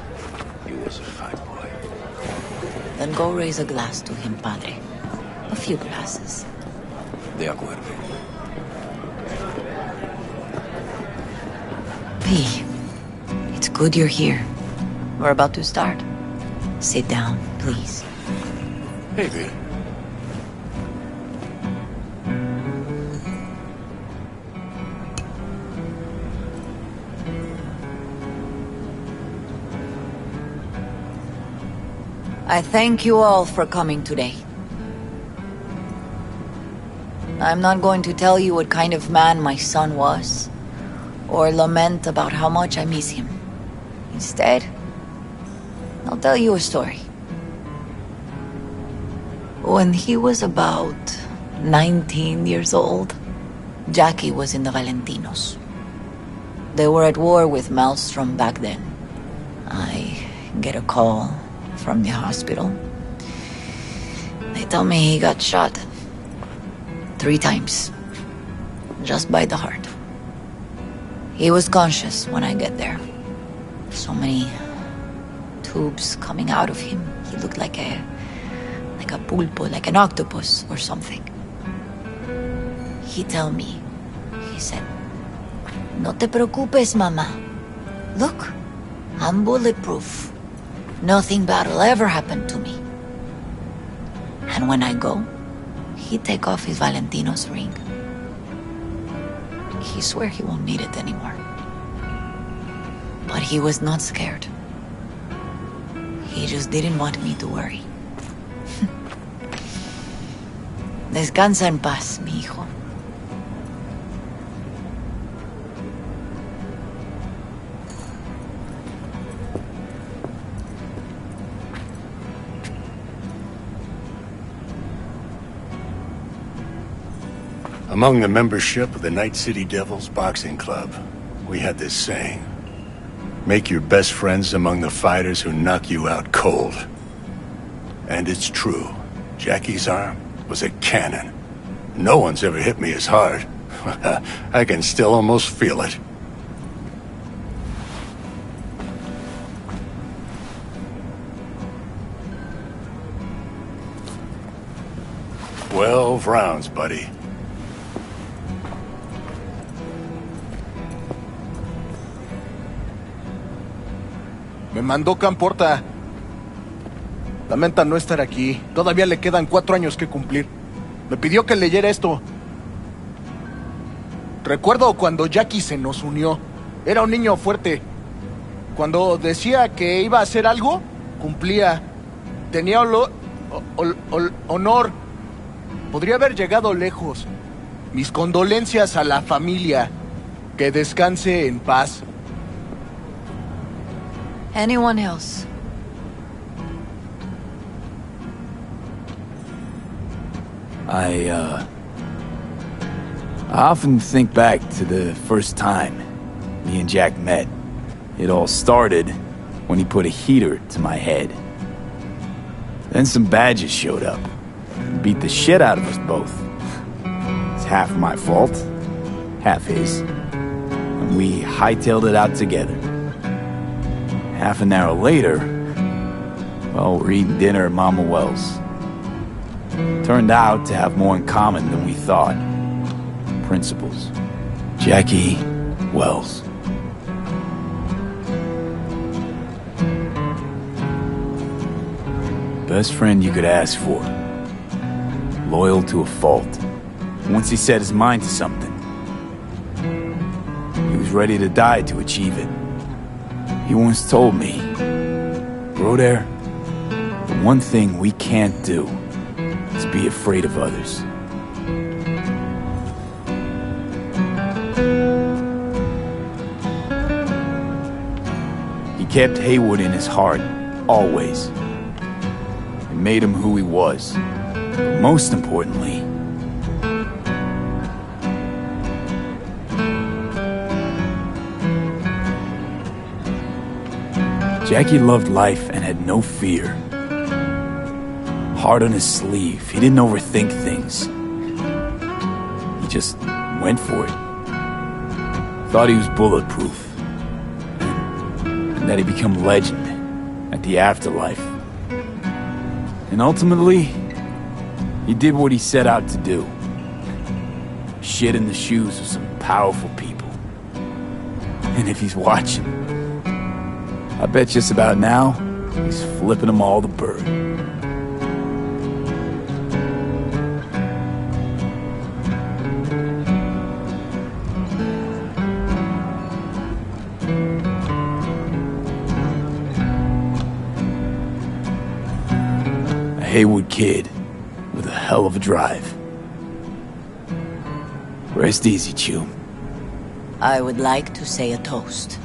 He was a fine boy. Then go raise a glass to him, Padre. A few glasses. De acuerdo. V, it's good you're here. We're about to start. Sit down, please. Hey, V. I thank you all for coming today. I'm not going to tell you what kind of man my son was, or lament about how much I miss him. Instead, I'll tell you a story. When he was about 19 years old, Jackie was in the Valentinos. They were at war with Maelstrom back then. I get a call from the hospital. They tell me he got shot 3 times, just by the heart. He was conscious when I get there. So many tubes coming out of him. He looked like a pulpo, like an octopus or something. He tell me, he said, "No te preocupes, mama. Look, I'm bulletproof. Nothing bad will ever happen to me." And when I go, he take off his Valentino's ring. He swear he won't need it anymore. But he was not scared. He just didn't want me to worry. Descansa en paz, mi hijo. Among the membership of the Night City Devils Boxing Club, we had this saying. Make your best friends among the fighters who knock you out cold. And it's true. Jackie's arm was a cannon. No one's ever hit me as hard. I can still almost feel it. "12 rounds, buddy." Me mandó Camporta. Lamenta no estar aquí. Todavía le quedan 4 años que cumplir. Me pidió que leyera esto. Recuerdo cuando Jackie se nos unió. Era un niño fuerte. Cuando decía que iba a hacer algo, cumplía. Tenía honor. Podría haber llegado lejos. Mis condolencias a la familia. Que descanse en paz. Anyone else? I often think back to the first time me and Jack met. It all started when he put a heater to my head. Then some badges showed up. Beat the shit out of us both. It's half my fault, half his. And we hightailed it out together. Half an hour later, well, we're eating dinner at Mama Wells. Turned out to have more in common than we thought. Principles. Jackie Wells. Best friend you could ask for. Loyal to a fault. Once he set his mind to something, he was ready to die to achieve it. He once told me, "Broder, the one thing we can't do is be afraid of others." He kept Haywood in his heart, always. It made him who he was. But most importantly, Jackie loved life and had no fear. Heart on his sleeve, he didn't overthink things. He just went for it. Thought he was bulletproof. And that he'd become legend at the afterlife. And ultimately, he did what he set out to do. Shit in the shoes of some powerful people. And if he's watching, I bet just about now, he's flipping them all the bird. A Haywood kid with a hell of a drive. Rest easy, Chew. I would like to say a toast.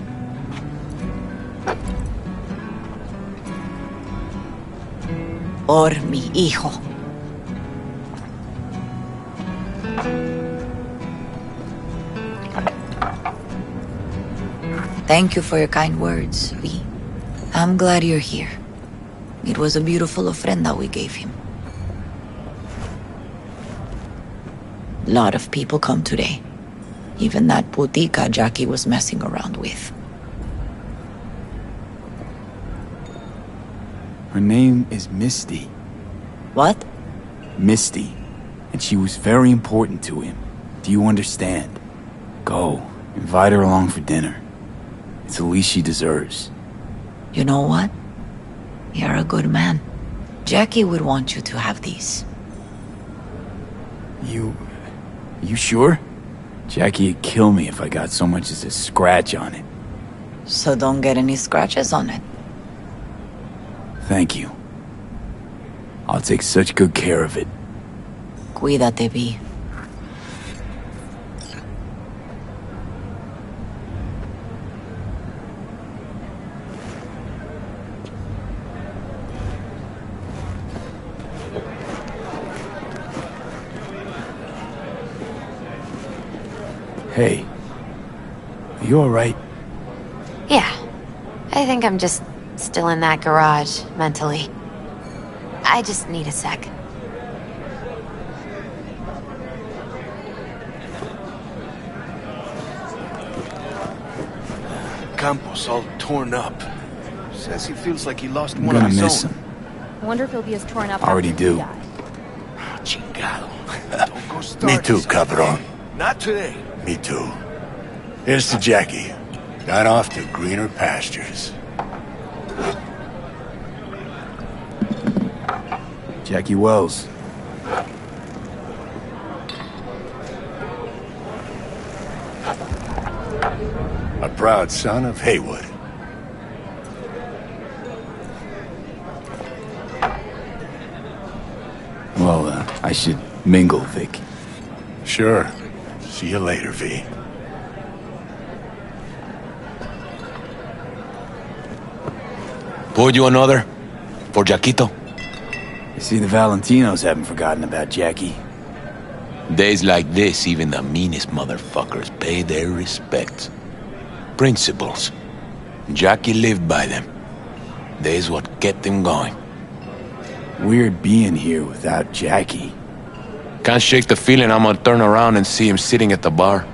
Por mi hijo. Thank you for your kind words, V. I'm glad you're here. It was a beautiful ofrenda we gave him. Lot of people come today. Even that putica Jackie was messing around with. Her name is Misty. What? Misty. And she was very important to him. Do you understand? Go. Invite her along for dinner. It's the least she deserves. You know what? You're a good man. Jackie would want you to have these. You sure? Jackie'd kill me if I got so much as a scratch on it. So don't get any scratches on it. Thank you. I'll take such good care of it. Cuídate, Vi. Hey. Are you alright? Yeah. I think I'm just still in that garage, mentally. I just need a sec. Campos all torn up. Says he feels like he lost I'm one of gonna his miss own. him. I wonder if he'll be as torn up Already after he do. dies. Chingado. Don't go Me start too, this Cabron. again. Not today. Me too. Here's to Jackie. Got off to greener pastures. Jackie Wells. A proud son of Haywood. Well, I should mingle, Vic. Sure. See you later, V. Pour you another? For Jaquito? You see, the Valentinos haven't forgotten about Jackie. Days like this, even the meanest motherfuckers pay their respects. Principles. Jackie lived by them. They's what kept him going. Weird being here without Jackie. Can't shake the feeling I'm gonna turn around and see him sitting at the bar.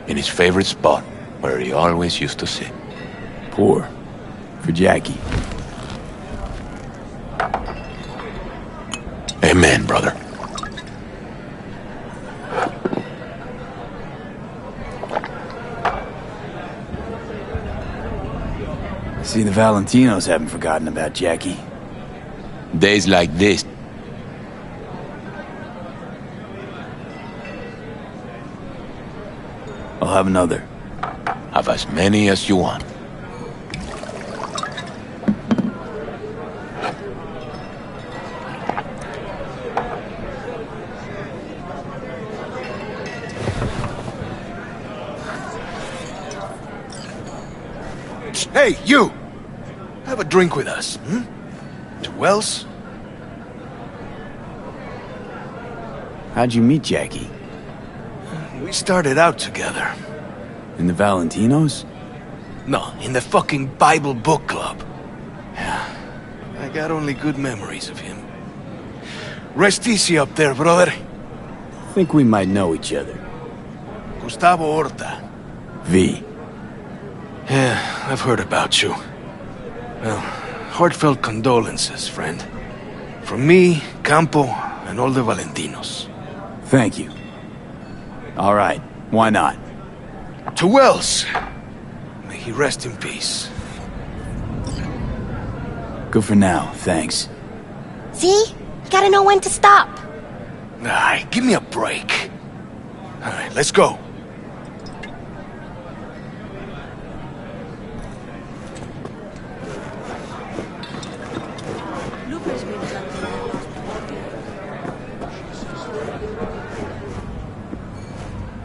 In his favorite spot, where he always used to sit. Pour. For Jackie. Amen, brother. See, the Valentinos haven't forgotten about Jackie. Days like this. I'll have another. Have as many as you want. Hey, you! Have a drink with us, hmm? To Wells? How'd you meet Jackie? We started out together. In the Valentinos? No, in the fucking Bible book club. I got only good memories of him. Rest easy up there, brother. Think we might know each other. Gustavo Horta. V. Yeah, I've heard about you. Well, heartfelt condolences, friend. From me, Campo, and all the Valentinos. Thank you. All right, why not? To Wells. May he rest in peace. Good for now, thanks. See? You gotta know when to stop. Aye, give me a break. All right, let's go.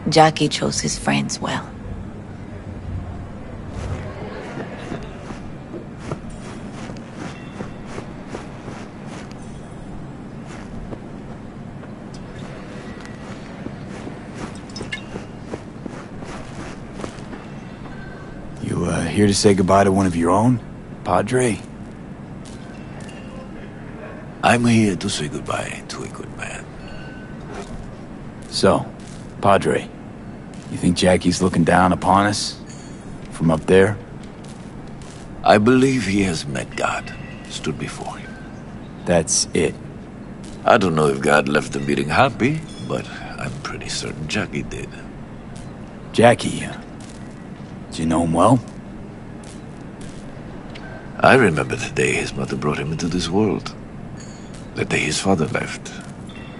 Jackie chose his friends well. You, here to say goodbye to one of your own, Padre? I'm here to say goodbye to a good man. So, Padre, you think Jackie's looking down upon us? From up there? I believe he has met God, stood before him. That's it. I don't know if God left the meeting happy, but I'm pretty certain Jackie did. Jackie, do you know him well? I remember the day his mother brought him into this world. The day his father left.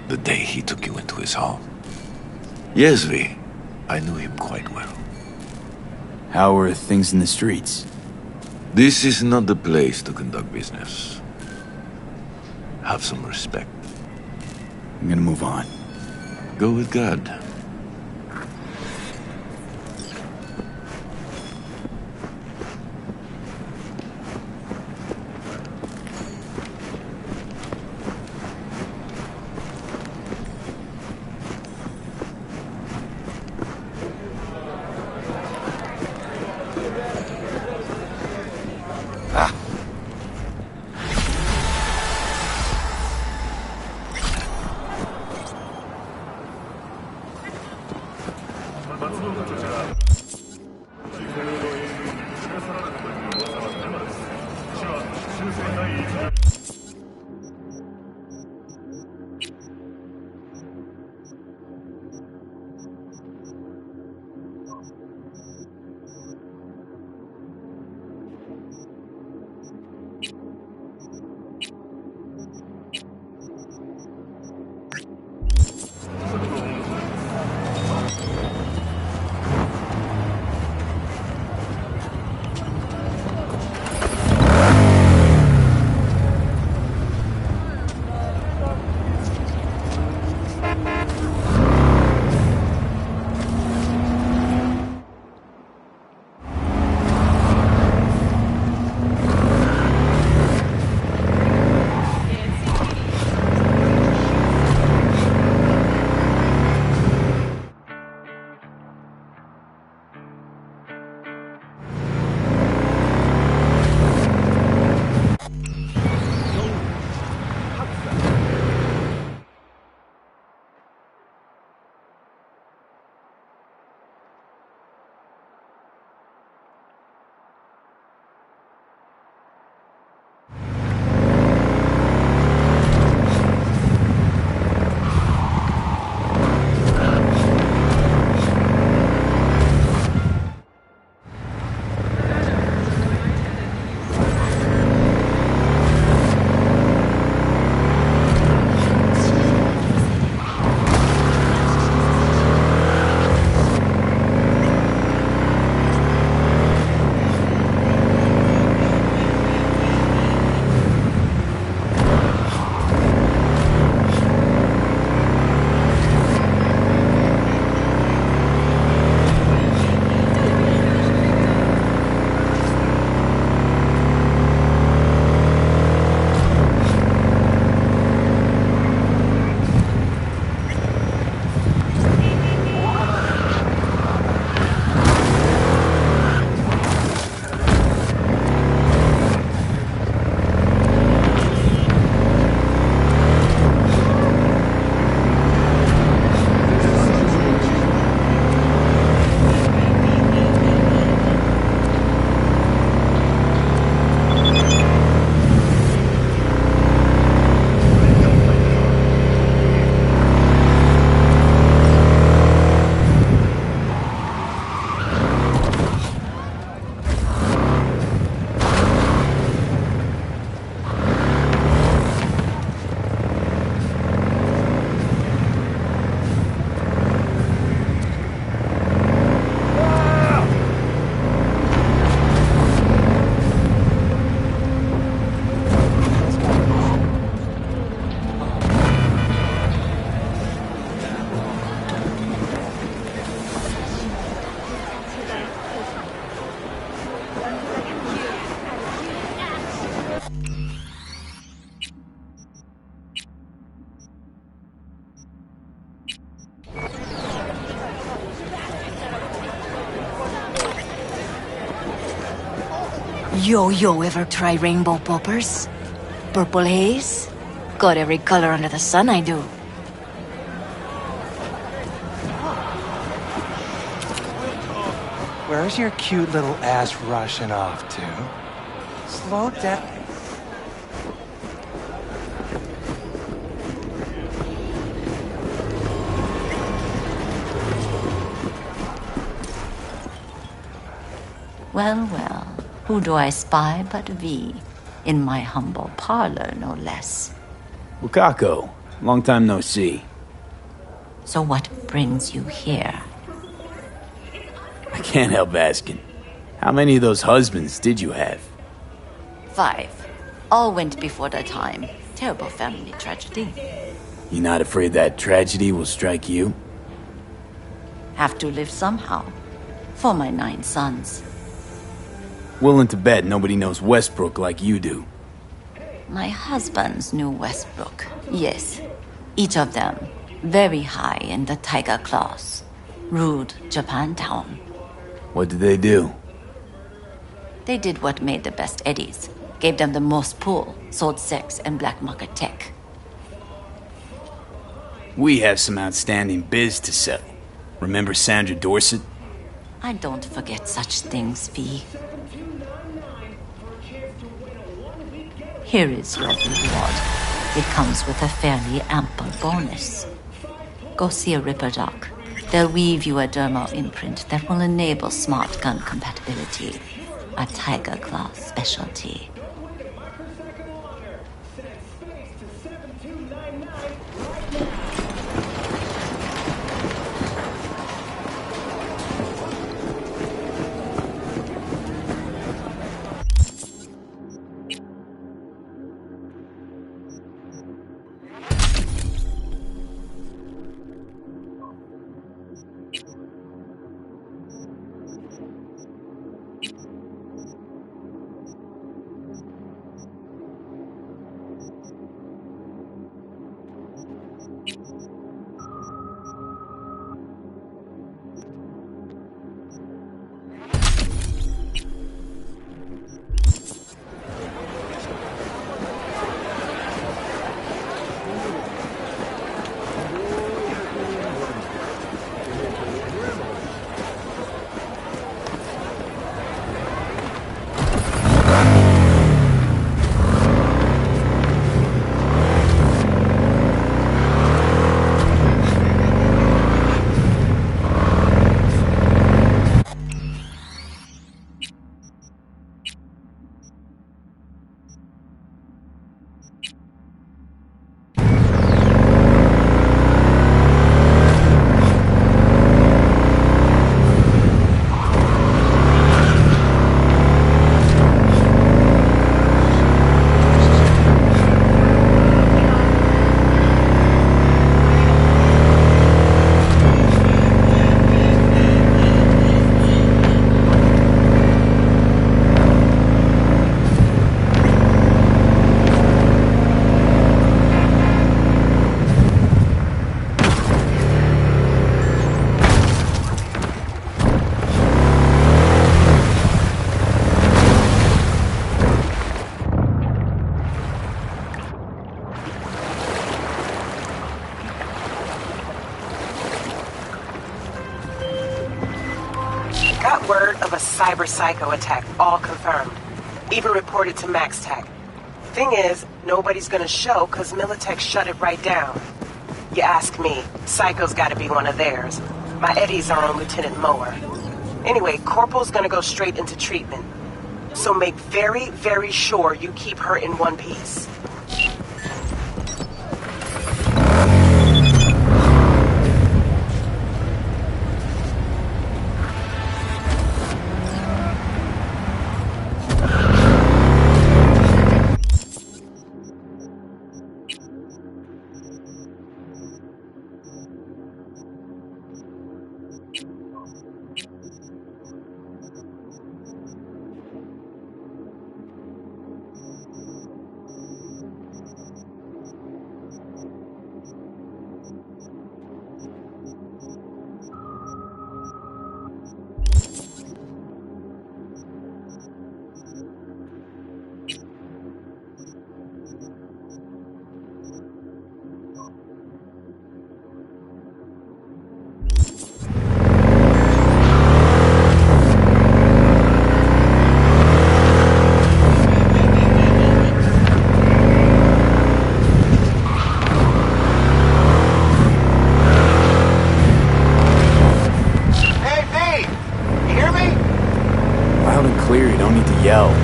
The day he took you into his home. Yes, V. I knew him quite well. How are things in the streets? This is not the place to conduct business. Have some respect. I'm gonna move on. Go with God. Yo, ever try rainbow poppers? Purple haze? Got every color under the sun, I do. Where's your cute little ass rushing off to? Slow down. Well, who do I spy but V? In my humble parlor, no less. Wakako, long time no see. So what brings you here? I can't help asking. How many of those husbands did you have? 5. All went before their time. Terrible family tragedy. You not afraid that tragedy will strike you? Have to live somehow. For my 9 sons. Willing to bet nobody knows Westbrook like you do. My husbands knew Westbrook. Yes. Each of them very high in the tiger class. Ruled Japantown. What did they do? They did what made the best eddies. Gave them the most pull. Sold sex and black market tech. We have some outstanding biz to settle. Remember Sandra Dorset? I don't forget such things, V. Here is your reward. It comes with a fairly ample bonus. Go see a Ripper doc. They'll weave you a dermal imprint that will enable smart gun compatibility. A Tiger Class specialty. Got word of a cyber psycho attack, all confirmed. Even reported to MaxTech. Thing is, nobody's gonna show because Militech shut it right down. You ask me, Psycho's gotta be one of theirs. My eddies are on Lieutenant Mower. Anyway, Corporal's gonna go straight into treatment. So make very, very sure you keep her in one piece.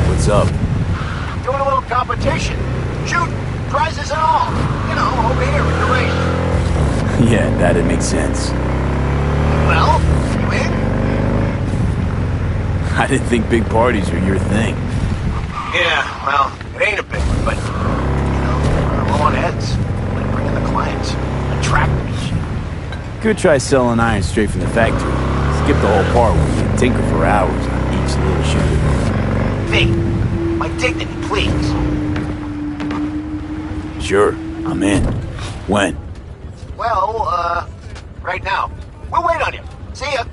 What's up? Doing a little competition. Shoot, prizes and all. You know, over here with the race. Yeah, that'd make sense. Well, you in? I didn't think big parties were your thing. Yeah, well, it ain't a big one, but, we're low on heads. Like bringing the clients, attract them and shit. Could try selling iron straight from the factory. Skip the whole part where you tinker for hours on each little shooter. V, my dignity, please. Sure, I'm in. When? Well, right now. We'll wait on you. See ya.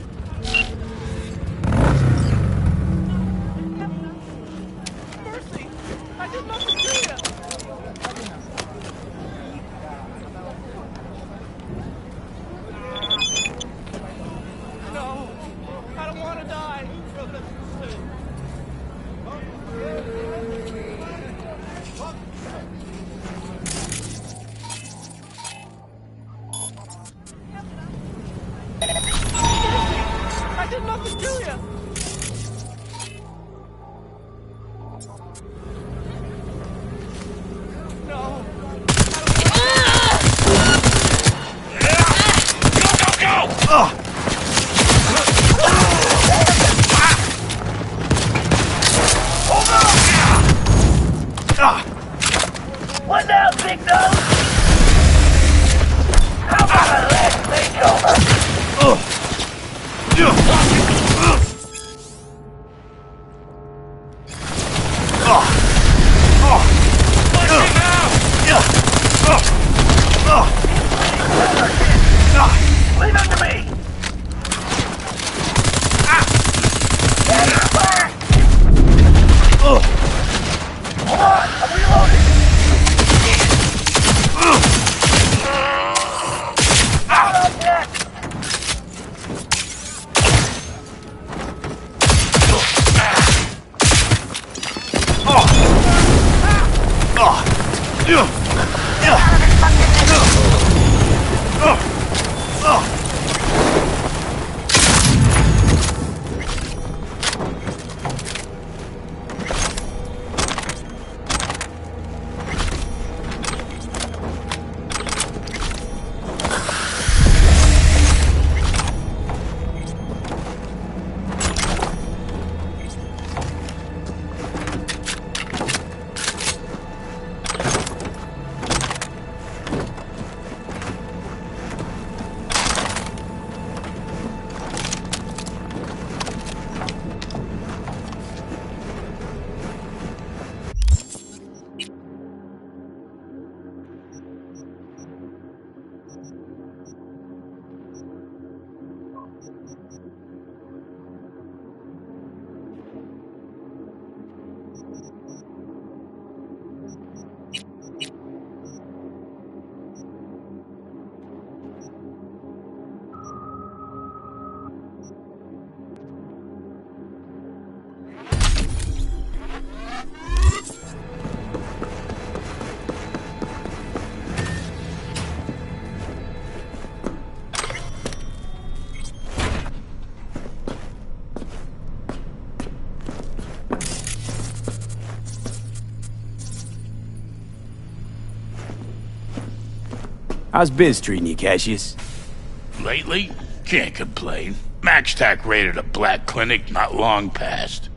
What now, big nose? How about a leg makeover? Leave him to me! Hold on, I'm reloading! Not up yet! How's biz treating you, Cassius? Lately? Can't complain. MaxTac raided a black clinic not long past.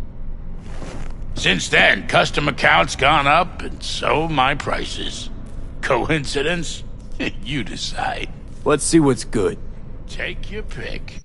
Since then, custom accounts gone up, and so my prices. Coincidence? You decide. Let's see what's good. Take your pick.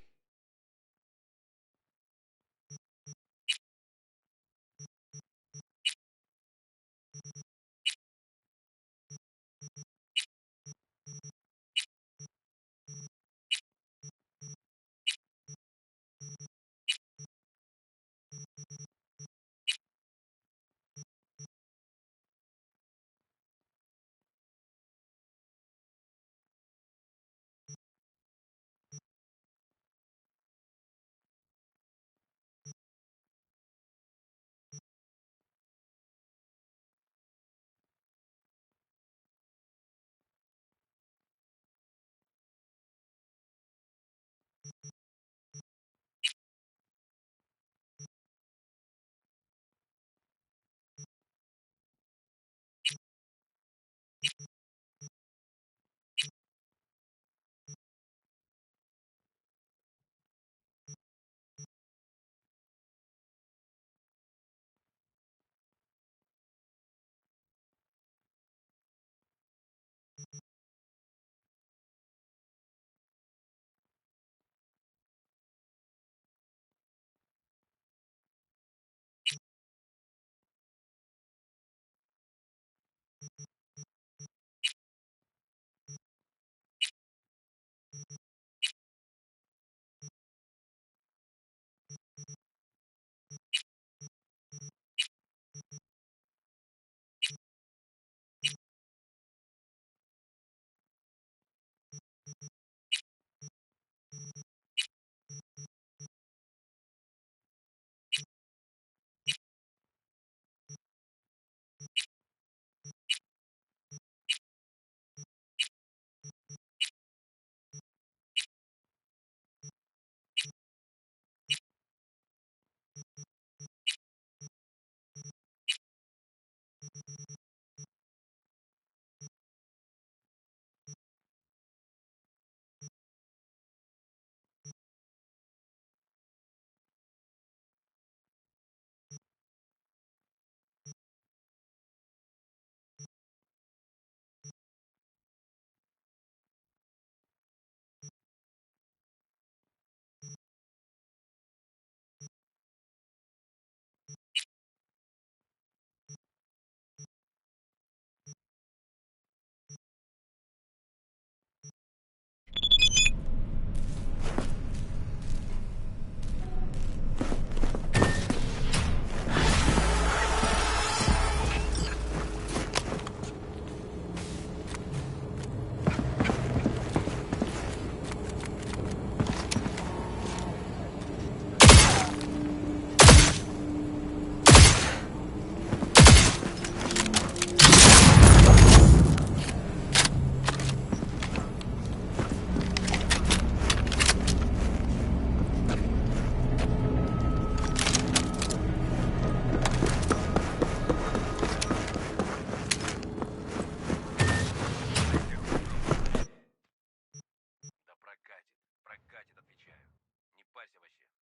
Спасибо вообще.